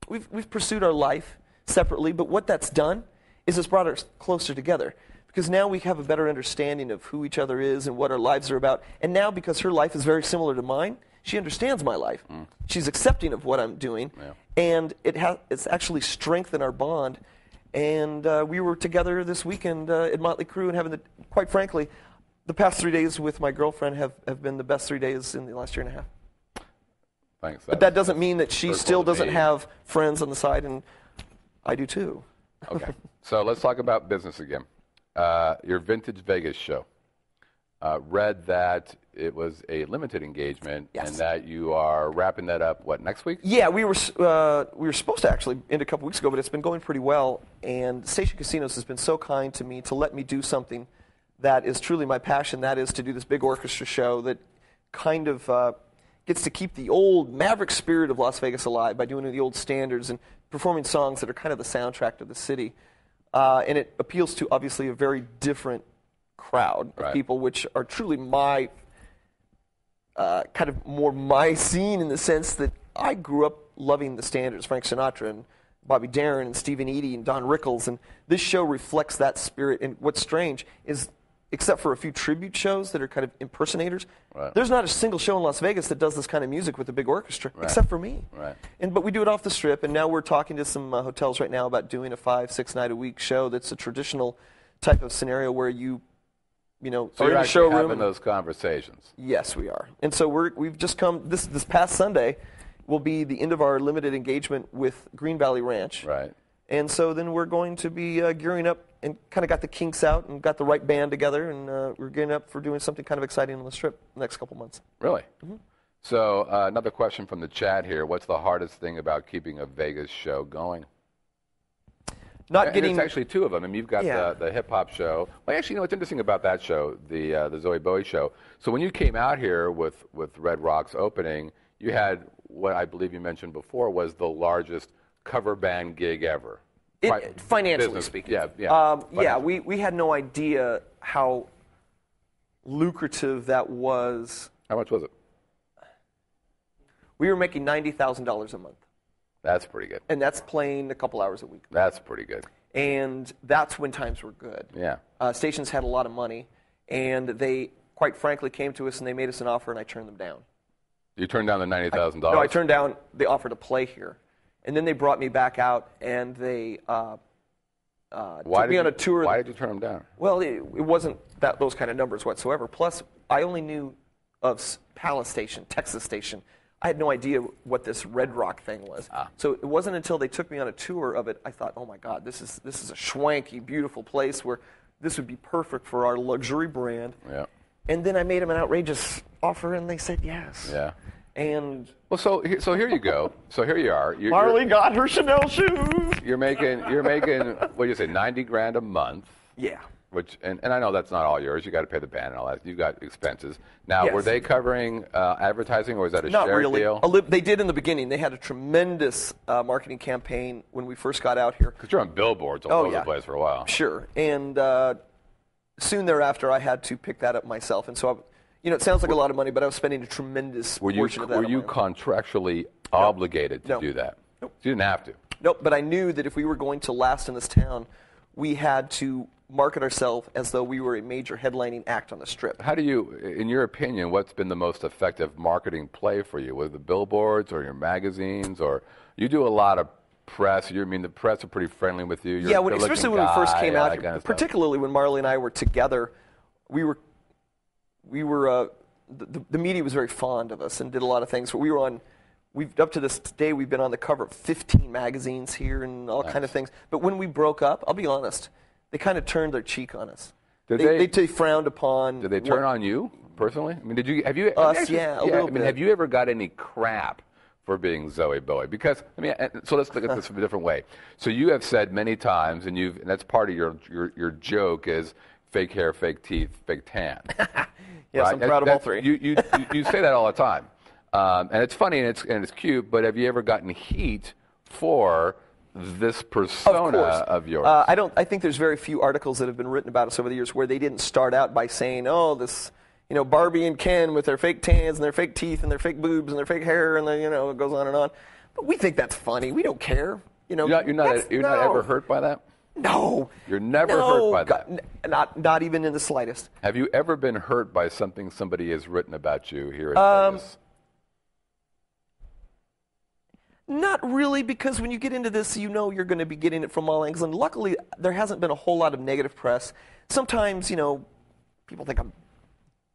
we've pursued our life separately. But what that's done is it's brought us closer together. Because now we have a better understanding of who each other is and what our lives are about. And now, because her life is very similar to mine, she understands my life. She's accepting of what I'm doing. Yeah. And it's actually strengthened our bond. And we were together this weekend at Motley Crue and having, quite frankly, the past 3 days with my girlfriend have been the best 3 days in the last year and a half. Thanks. But that doesn't mean that she still doesn't have friends on the side, and I do too. Okay. So let's talk about business again. Your Vintage Vegas show. Read that it was a limited engagement, yes, and that you are wrapping that up, next week? Yeah, we were supposed to actually end a couple weeks ago, but it's been going pretty well. And Station Casinos has been so kind to me to let me do something that is truly my passion. That is to do this big orchestra show that kind of gets to keep the old maverick spirit of Las Vegas alive by doing the old standards and performing songs that are kind of the soundtrack of the city. And it appeals to, obviously, a very different crowd of people, which are truly my, kind of more my scene in the sense that I grew up loving the standards, Frank Sinatra and Bobby Darin and Stephen Eady and Don Rickles, and this show reflects that spirit. And what's strange is, except for a few tribute shows that are kind of impersonators, there's not a single show in Las Vegas that does this kind of music with a big orchestra, except for me. Right. But we do it off the Strip, and now we're talking to some hotels right now about doing a 5-6 night a week show that's a traditional type of scenario where you so are you're in the showroom. Having those conversations. Yes, we are. And so we've just come, this past Sunday will be the end of our limited engagement with Green Valley Ranch. Right. And so then we're going to be gearing up and kind of got the kinks out and got the right band together, and we're gearing up for doing something kind of exciting on the Strip the next couple months. Really? Mm-hmm. So another question from the chat here. What's the hardest thing about keeping a Vegas show going? It's actually two of them. I mean, you've got the hip-hop show. Well, actually, what's interesting about that show, the Zowie Bowie show, so when you came out here with Red Rocks opening, you had what I believe you mentioned before was the largest cover band gig ever. Financially speaking. We had no idea how lucrative that was. How much was it? We were making $90,000 a month. That's pretty good. And that's playing a couple hours a week. That's pretty good. And that's when times were good. Yeah. Stations had a lot of money, and they, quite frankly, came to us and they made us an offer, and I turned them down. You turned down the $90,000? No, I turned down the offer to play here. And then they brought me back out, and they took me on a tour. Why did you turn them down? Well, it wasn't those kind of numbers whatsoever. Plus, I only knew of Palace Station, Texas Station. I had no idea what this Red Rock thing was. So it wasn't until they took me on a tour of it, I thought, oh my God, this is a schwanky, beautiful place where this would be perfect for our luxury brand. Yeah. And then I made them an outrageous offer, and they said yes. Yeah. And so here you go. So here you are. Marley got her Chanel shoes. You're making what do you say, $90,000 a month? Yeah. Which and I know that's not all yours. You got to pay the band and all that. You got expenses. Now, were they covering advertising, or was that a not shared really. deal? They did in the beginning. They had a tremendous marketing campaign when we first got out here. Because you're on billboards all over the place for a while. Sure. And soon thereafter, I had to pick that up myself. And so, it sounds like a lot of money, but I was spending a tremendous portion of that. Were you contractually obligated to do that? Nope. So you didn't have to? Nope, but I knew that if we were going to last in this town, we had to market ourselves as though we were a major headlining act on the Strip. How do you, in your opinion, what's been the most effective marketing play for you? Was it the billboards or your magazines? Or you do a lot of press. The press are pretty friendly with you. You're especially when we first came out here, particularly when Marley and I were together, we were the media was very fond of us and did a lot of things. But we were on. Up to this day, we've been on the cover of 15 magazines here and all kind of things. But when we broke up, I'll be honest, they kind of turned their cheek on us. They frowned upon. Did they turn on you personally? I mean, have you? Us, yeah, a little bit. Have you ever got any crap for being Zowie Bowie? Because so let's look at this from a different way. So you have said many times, and that's part of your joke is fake hair, fake teeth, fake tan. Yes, right? I'm proud of all three. You say that all the time. And it's funny and it's cute, but have you ever gotten heat for this persona of yours? I think there's very few articles that have been written about us over the years where they didn't start out by saying, "Oh, this, Barbie and Ken with their fake tans and their fake teeth and their fake boobs and their fake hair," and it goes on and on. But we think that's funny. We don't care. You're not ever hurt by that? No. You're never hurt by that? Not even in the slightest. Have you ever been hurt by something somebody has written about you here in Vegas? Not really, because when you get into this, you're going to be getting it from all angles. And luckily, there hasn't been a whole lot of negative press. Sometimes, people think I'm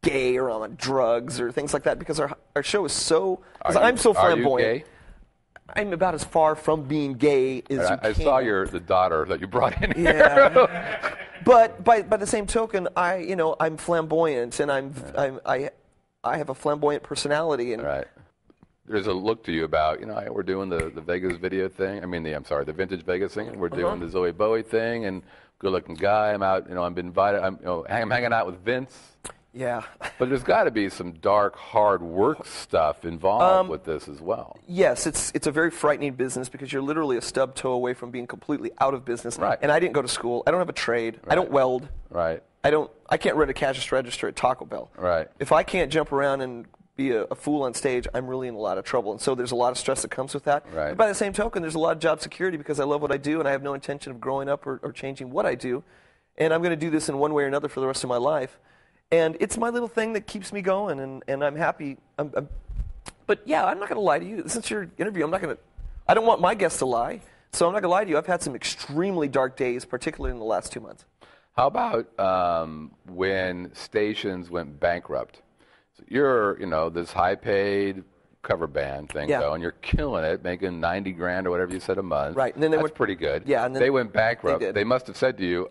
gay or I'm on drugs or things like that because our show is so... I'm so flamboyant. Are you gay? I'm about as far from being gay as you can. I saw the daughter that you brought in here. Yeah. But by the same token, I'm flamboyant and I have a flamboyant personality. And right. There's a look to you about, we're doing the Vegas video thing. The Vintage Vegas thing. And we're doing the Zowie Bowie thing. And good-looking guy. I'm out. I'm invited. I'm hanging out with Vince. Yeah. But there's got to be some dark, hard work stuff involved with this as well. Yes, it's a very frightening business because you're literally a stub toe away from being completely out of business. Right. And I didn't go to school. I don't have a trade. Right. I don't weld. Right. I can't run a cash register at Taco Bell. Right. If I can't jump around and be a fool on stage, I'm really in a lot of trouble. And so there's a lot of stress that comes with that. Right. But by the same token, there's a lot of job security because I love what I do and I have no intention of growing up or changing what I do. And I'm going to do this in one way or another for the rest of my life. And it's my little thing that keeps me going, and I'm happy. But yeah, I'm not going to lie to you. Since your interview, I don't want my guests to lie, so I'm not going to lie to you. I've had some extremely dark days, particularly in the last 2 months. How about when stations went bankrupt? So you're, this high-paid cover band thing going, you're killing it, making $90,000 or whatever you said a month. Right, and then that's pretty good. Yeah, and then they went bankrupt. They must have said to you,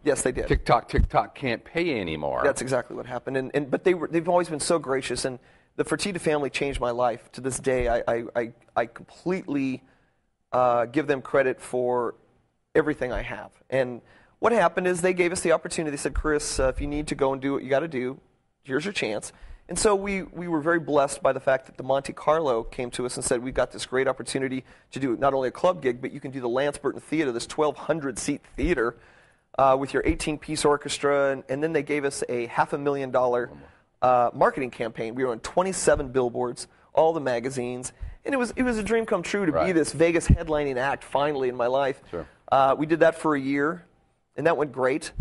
yes, they did. TikTok can't pay anymore. That's exactly what happened. But they've always been so gracious, and the Fertitta family changed my life. To this day, I completely give them credit for everything I have. And what happened is they gave us the opportunity. They said, Chris, if you need to go and do what you got to do, here's your chance. And so we were very blessed by the fact that the Monte Carlo came to us and said, we've got this great opportunity to do not only a club gig, but you can do the Lance Burton Theater, this 1,200-seat theater with your 18-piece orchestra. And then they gave us a $500,000 marketing campaign. We were on 27 billboards, all the magazines. And it was a dream come true to be this Vegas headlining act finally in my life. Sure. We did that for a year, and that went great.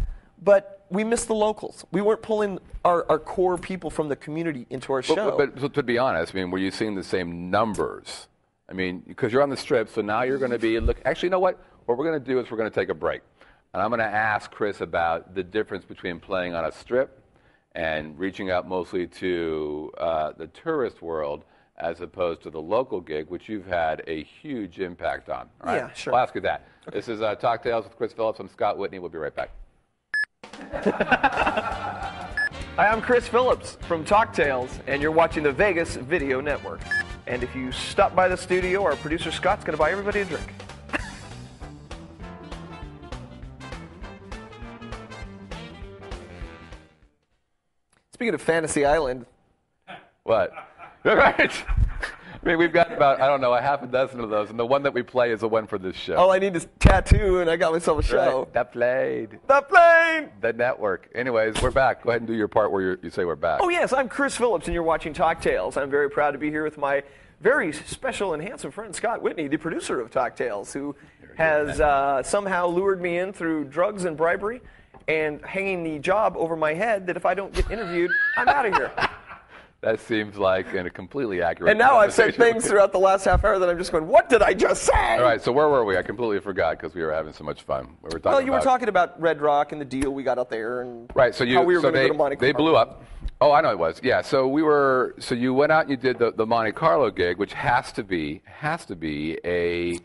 But we missed the locals. We weren't pulling our core people from the community into our show. But to be honest, were you seeing the same numbers? Because you're on the Strip, so now you're going to be actually, you know what? What we're going to do is we're going to take a break. And I'm going to ask Chris about the difference between playing on a Strip and reaching out mostly to the tourist world as opposed to the local gig, which you've had a huge impact on. All right? Yeah, sure. I'll ask you that. Okay. This is Talktails with Chris Phillips. I'm Scott Whitney. We'll be right back. Hi, I'm Chris Phillips from Talktails, and you're watching the Vegas Video Network. And if you stop by the studio, our producer Scott's going to buy everybody a drink. Speaking of Fantasy Island. What? Right. We've got about, a half a dozen of those, and the one that we play is the one for this show. All I need is tattoo, and I got myself a show. Right. That played. The plane! The network. Anyways, we're back. Go ahead and do your part where you say we're back. Oh, yes, I'm Chris Phillips, and you're watching Talktails. I'm very proud to be here with my very special and handsome friend, Scott Whitney, the producer of Talktails, who has somehow lured me in through drugs and bribery and hanging the job over my head that if I don't get interviewed, I'm out of here. That seems like a completely accurate. And now I've said things throughout the last half hour that I'm just going, what did I just say? All right, so where were we? I completely forgot because we were having so much fun. We were talking were talking about Red Rock and the deal we got out there and right, so how we were going to go to Monte Carlo. They blew up. Oh, I know it was. Yeah. So you went out and you did the Monte Carlo gig, which has to be a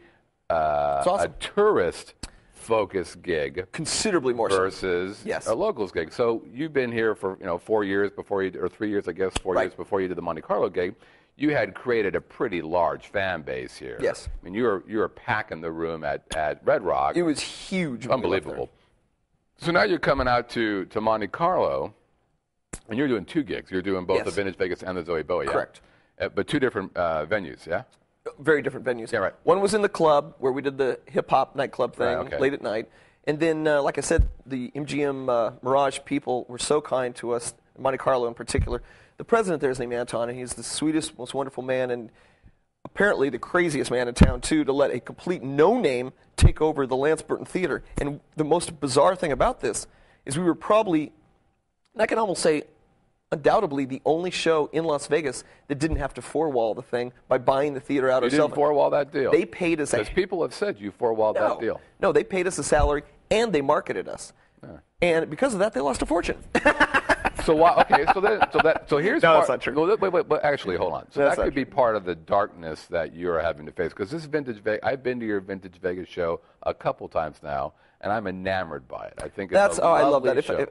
awesome. a tourist focused gig Considerably more so. versus Yes. a locals gig. So you've been here for 4 years before you, or 3 years, I guess, 4 Right. years before you did the Monte Carlo gig. You had created a pretty large fan base here. Yes. I mean, you were packing the room at Red Rock. It was huge. when we left Unbelievable. So now you're coming out to Monte Carlo, and you're doing 2 gigs. You're doing both Yes. the Vintage Vegas and the Zowie Bowie. Yeah? Correct. But 2 different venues, yeah? Very different venues. Yeah, right. One was in the club where we did the hip-hop nightclub thing Right, okay. late at night. And then, like I said, the MGM Mirage people were so kind to us, Monte Carlo in particular. The president there is named Anton, and he's the sweetest, most wonderful man, and apparently the craziest man in town, too, to let a complete no-name take over the Lance Burton Theater. And the most bizarre thing about this is we were probably, and I can almost say undoubtedly, the only show in Las Vegas that didn't have to four-wall the thing by buying the theater out You ourselves. didn't four-wall that deal. They paid us Because people have said you four-walled that deal. No, they paid us a salary, and they marketed us. And because of that, they lost a fortune. So why? Okay, so here's No, part, that's not true. No, wait, actually, hold on. So That's that not could be part of the darkness that you're having to face. Because this Vintage Vegas, I've been to your Vintage Vegas show a couple times now, and I'm enamored by it. I think it's I love lovely that. show.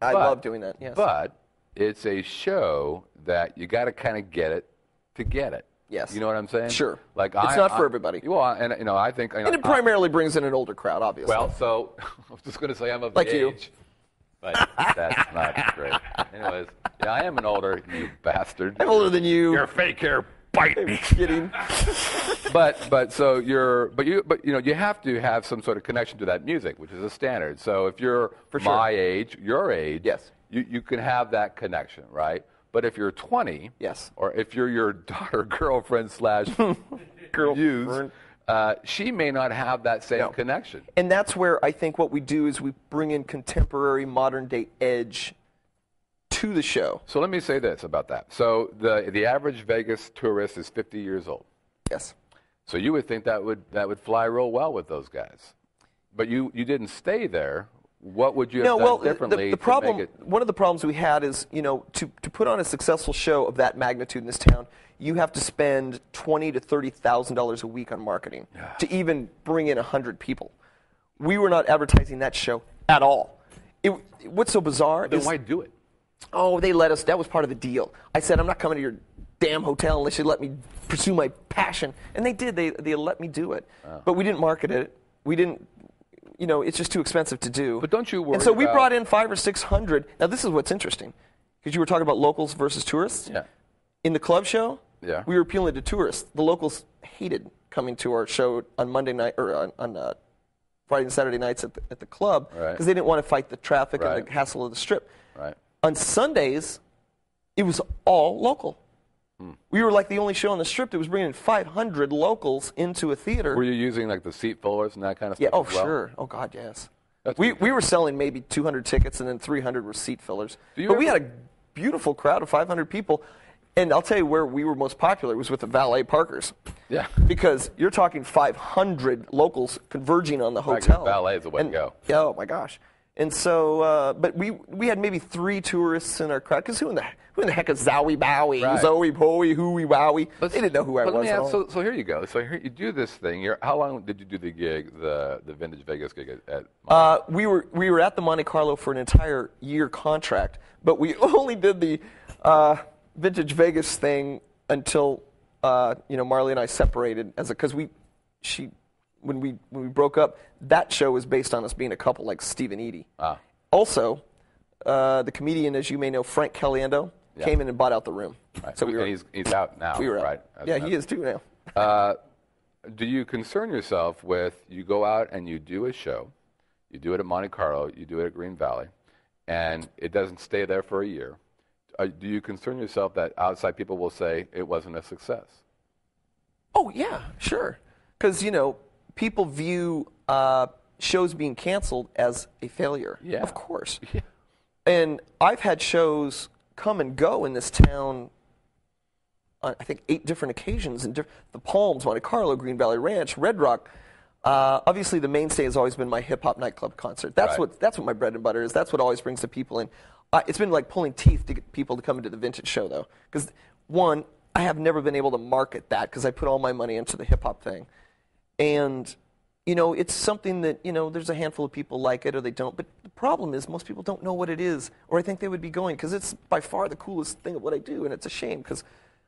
I love doing that. Yes. But it's a show that you got to kind of get it to get it. Yes. You know what I'm saying? Sure. Like It's not for everybody. Well, and I think. And it primarily brings in an older crowd, obviously. Well, so I was just going to say I'm of Like the you. age, but that's not great. Anyways, yeah, I am an older, you bastard. I'm older than you. You're fake hair, bite me. Kidding. But so you have to have some sort of connection to that music, which is a standard. So if you're For sure. my age, your age, Yes. you can have that connection, right? But if you're 20, Yes. or if you're your daughter, girlfriend / Girlfriend. she may not have that same No. connection. And that's where I think what we do is we bring in contemporary, modern-day edge to the show. So let me say this about that. So the average Vegas tourist is 50 years old. Yes. So you would think that would fly real well with those guys, but you didn't stay there. What would you have done differently? The problem, one of the problems we had is, to put on a successful show of that magnitude in this town, you have to spend $20,000 to $30,000 a week on marketing to even bring in 100 people. We were not advertising that show at all. What's so bizarre Then is, why do it? oh, they let us. That was part of the deal. I said, I'm not coming to your damn hotel unless you let me pursue my passion, and they did. They let me do it, but we didn't market it. We didn't. It's just too expensive to do. But don't you worry And so we about- brought in 500 or 600. Now this is what's interesting, because you were talking about locals versus tourists. Yeah. In the club show, Yeah. we were appealing to tourists. The locals hated coming to our show on Monday night or on Friday and Saturday nights at the club because Right. they didn't want to fight the traffic and Right. the hassle of the strip. Right. On Sundays, it was all local. We were like the only show on the strip that was bringing 500 locals into a theater. Were you using like the seat fillers and that kind of Yeah, stuff? oh, as well? sure. Oh, God, yes. That's We were selling maybe 200 tickets, and then 300 were seat fillers. Do you But we ever- had a beautiful crowd of 500 people. And I'll tell you where we were most popular was with the valet parkers. Yeah. Because you're talking 500 locals converging on the Right, hotel. valet is the way to And- go. Yeah, oh, my gosh. And so, but we had maybe 3 tourists in our crowd. Because who in the heck is Zowie Bowie? Right. Zowie Bowie, hooey wowie. They didn't know who I But was let at me all. ask, so here you go. So here you do this thing. How long did you do the gig, the Vintage Vegas gig at We were at the Monte Carlo for an entire year contract, but we only did the Vintage Vegas thing until Marley and I separated when we broke up. That show was based on us being a couple like Steve and Edie. Also, the comedian, as you may know, Frank Caliendo, came in and bought out the room. Right. So and he's out now. we were out. Right. Yeah, he is too now. Do you concern yourself with, you go out and you do a show, you do it at Monte Carlo, you do it at Green Valley, and it doesn't stay there for a year? Do you concern yourself that outside people will say it wasn't a success? Oh, yeah, sure. Because, people view shows being canceled as a failure. Yeah. Of course. Yeah. And I've had shows come and go in this town on, I think, 8 different occasions. In the Palms, Monte Carlo, Green Valley Ranch, Red Rock. Obviously, the mainstay has always been my hip-hop nightclub concert. That's what my bread and butter is. That's what always brings the people in. It's been like pulling teeth to get people to come into the vintage show, though. Because, one, I have never been able to market that because I put all my money into the hip-hop thing. And, it's something that, there's a handful of people like it or they don't. But the problem is most people don't know what it is, or I think they would be going, because it's by far the coolest thing of what I do, and it's a shame because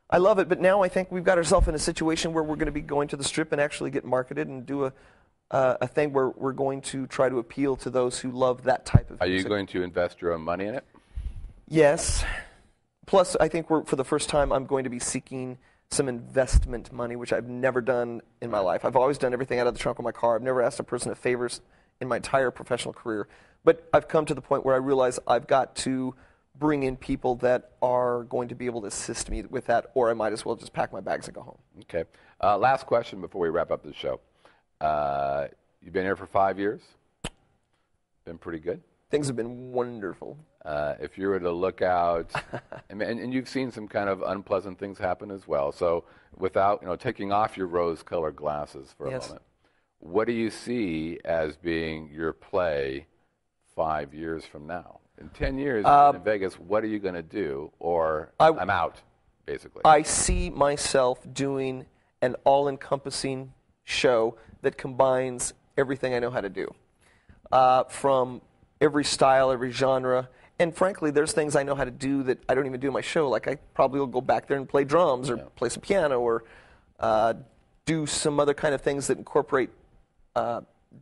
I love it. But now I think we've got ourselves in a situation where we're going to be going to the Strip and actually get marketed and do a thing where we're going to try to appeal to those who love that type of music. Are you going to invest your own money in it? Yes. Plus, I think for the first time, I'm going to be seeking some investment money, which I've never done in my life. I've always done everything out of the trunk of my car. I've never asked a person for favors in my entire professional career. But I've come to the point where I realize I've got to bring in people that are going to be able to assist me with that, or I might as well just pack my bags and go home. Okay. Last question before we wrap up the show. You've been here for 5 years? Been pretty good? Things have been wonderful. If you were to look out, and you've seen some kind of unpleasant things happen as well, so without taking off your rose-colored glasses for a moment, what do you see as being your play 5 years from now? In 10 years in Vegas, what are you going to do? Or I'm out, basically. I see myself doing an all-encompassing show that combines everything I know how to do, from every style, every genre. And frankly, there's things I know how to do that I don't even do in my show. Like I probably will go back there and play drums or play some piano or do some other kind of things that incorporate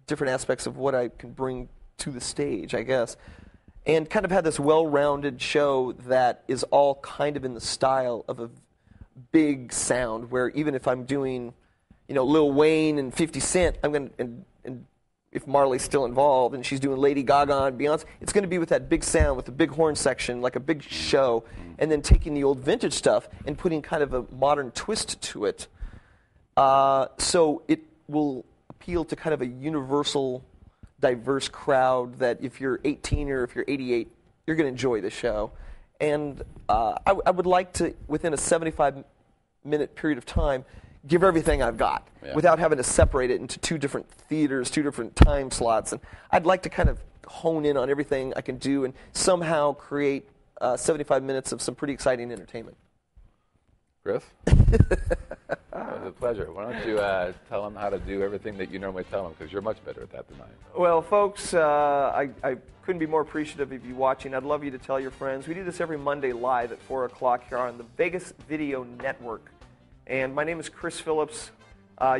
different aspects of what I can bring to the stage, I guess. And kind of have this well-rounded show that is all kind of in the style of a big sound, where even if I'm doing, Lil Wayne and 50 Cent, I'm going to, and if Marley's still involved and she's doing Lady Gaga and Beyonce, it's going to be with that big sound, with the big horn section, like a big show, and then taking the old vintage stuff and putting kind of a modern twist to it. So it will appeal to kind of a universal, diverse crowd that if you're 18 or if you're 88, you're going to enjoy the show. And I would like to, within a 75-minute period of time, give everything I've got without having to separate it into two different theaters, two different time slots. And I'd like to kind of hone in on everything I can do and somehow create 75 minutes of some pretty exciting entertainment. Chris? It was a pleasure. Why don't you tell them how to do everything that you normally tell them, because you're much better at that than I am. Well, folks, I couldn't be more appreciative of you watching. I'd love you to tell your friends. We do this every Monday live at 4 o'clock here on the Vegas Video Network. And my name is Chris Phillips.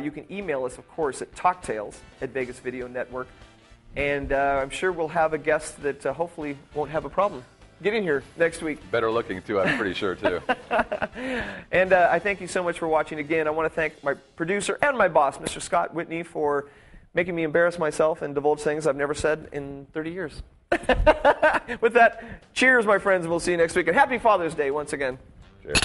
You can email us, of course, at Talktails at Vegas Video Network. And I'm sure we'll have a guest that hopefully won't have a problem getting here next week. Better looking, too, I'm pretty sure, too. And I thank you so much for watching again. I want to thank my producer and my boss, Mr. Scott Whitney, for making me embarrass myself and divulge things I've never said in 30 years. With that, cheers, my friends, and we'll see you next week. And happy Father's Day once again. Cheers.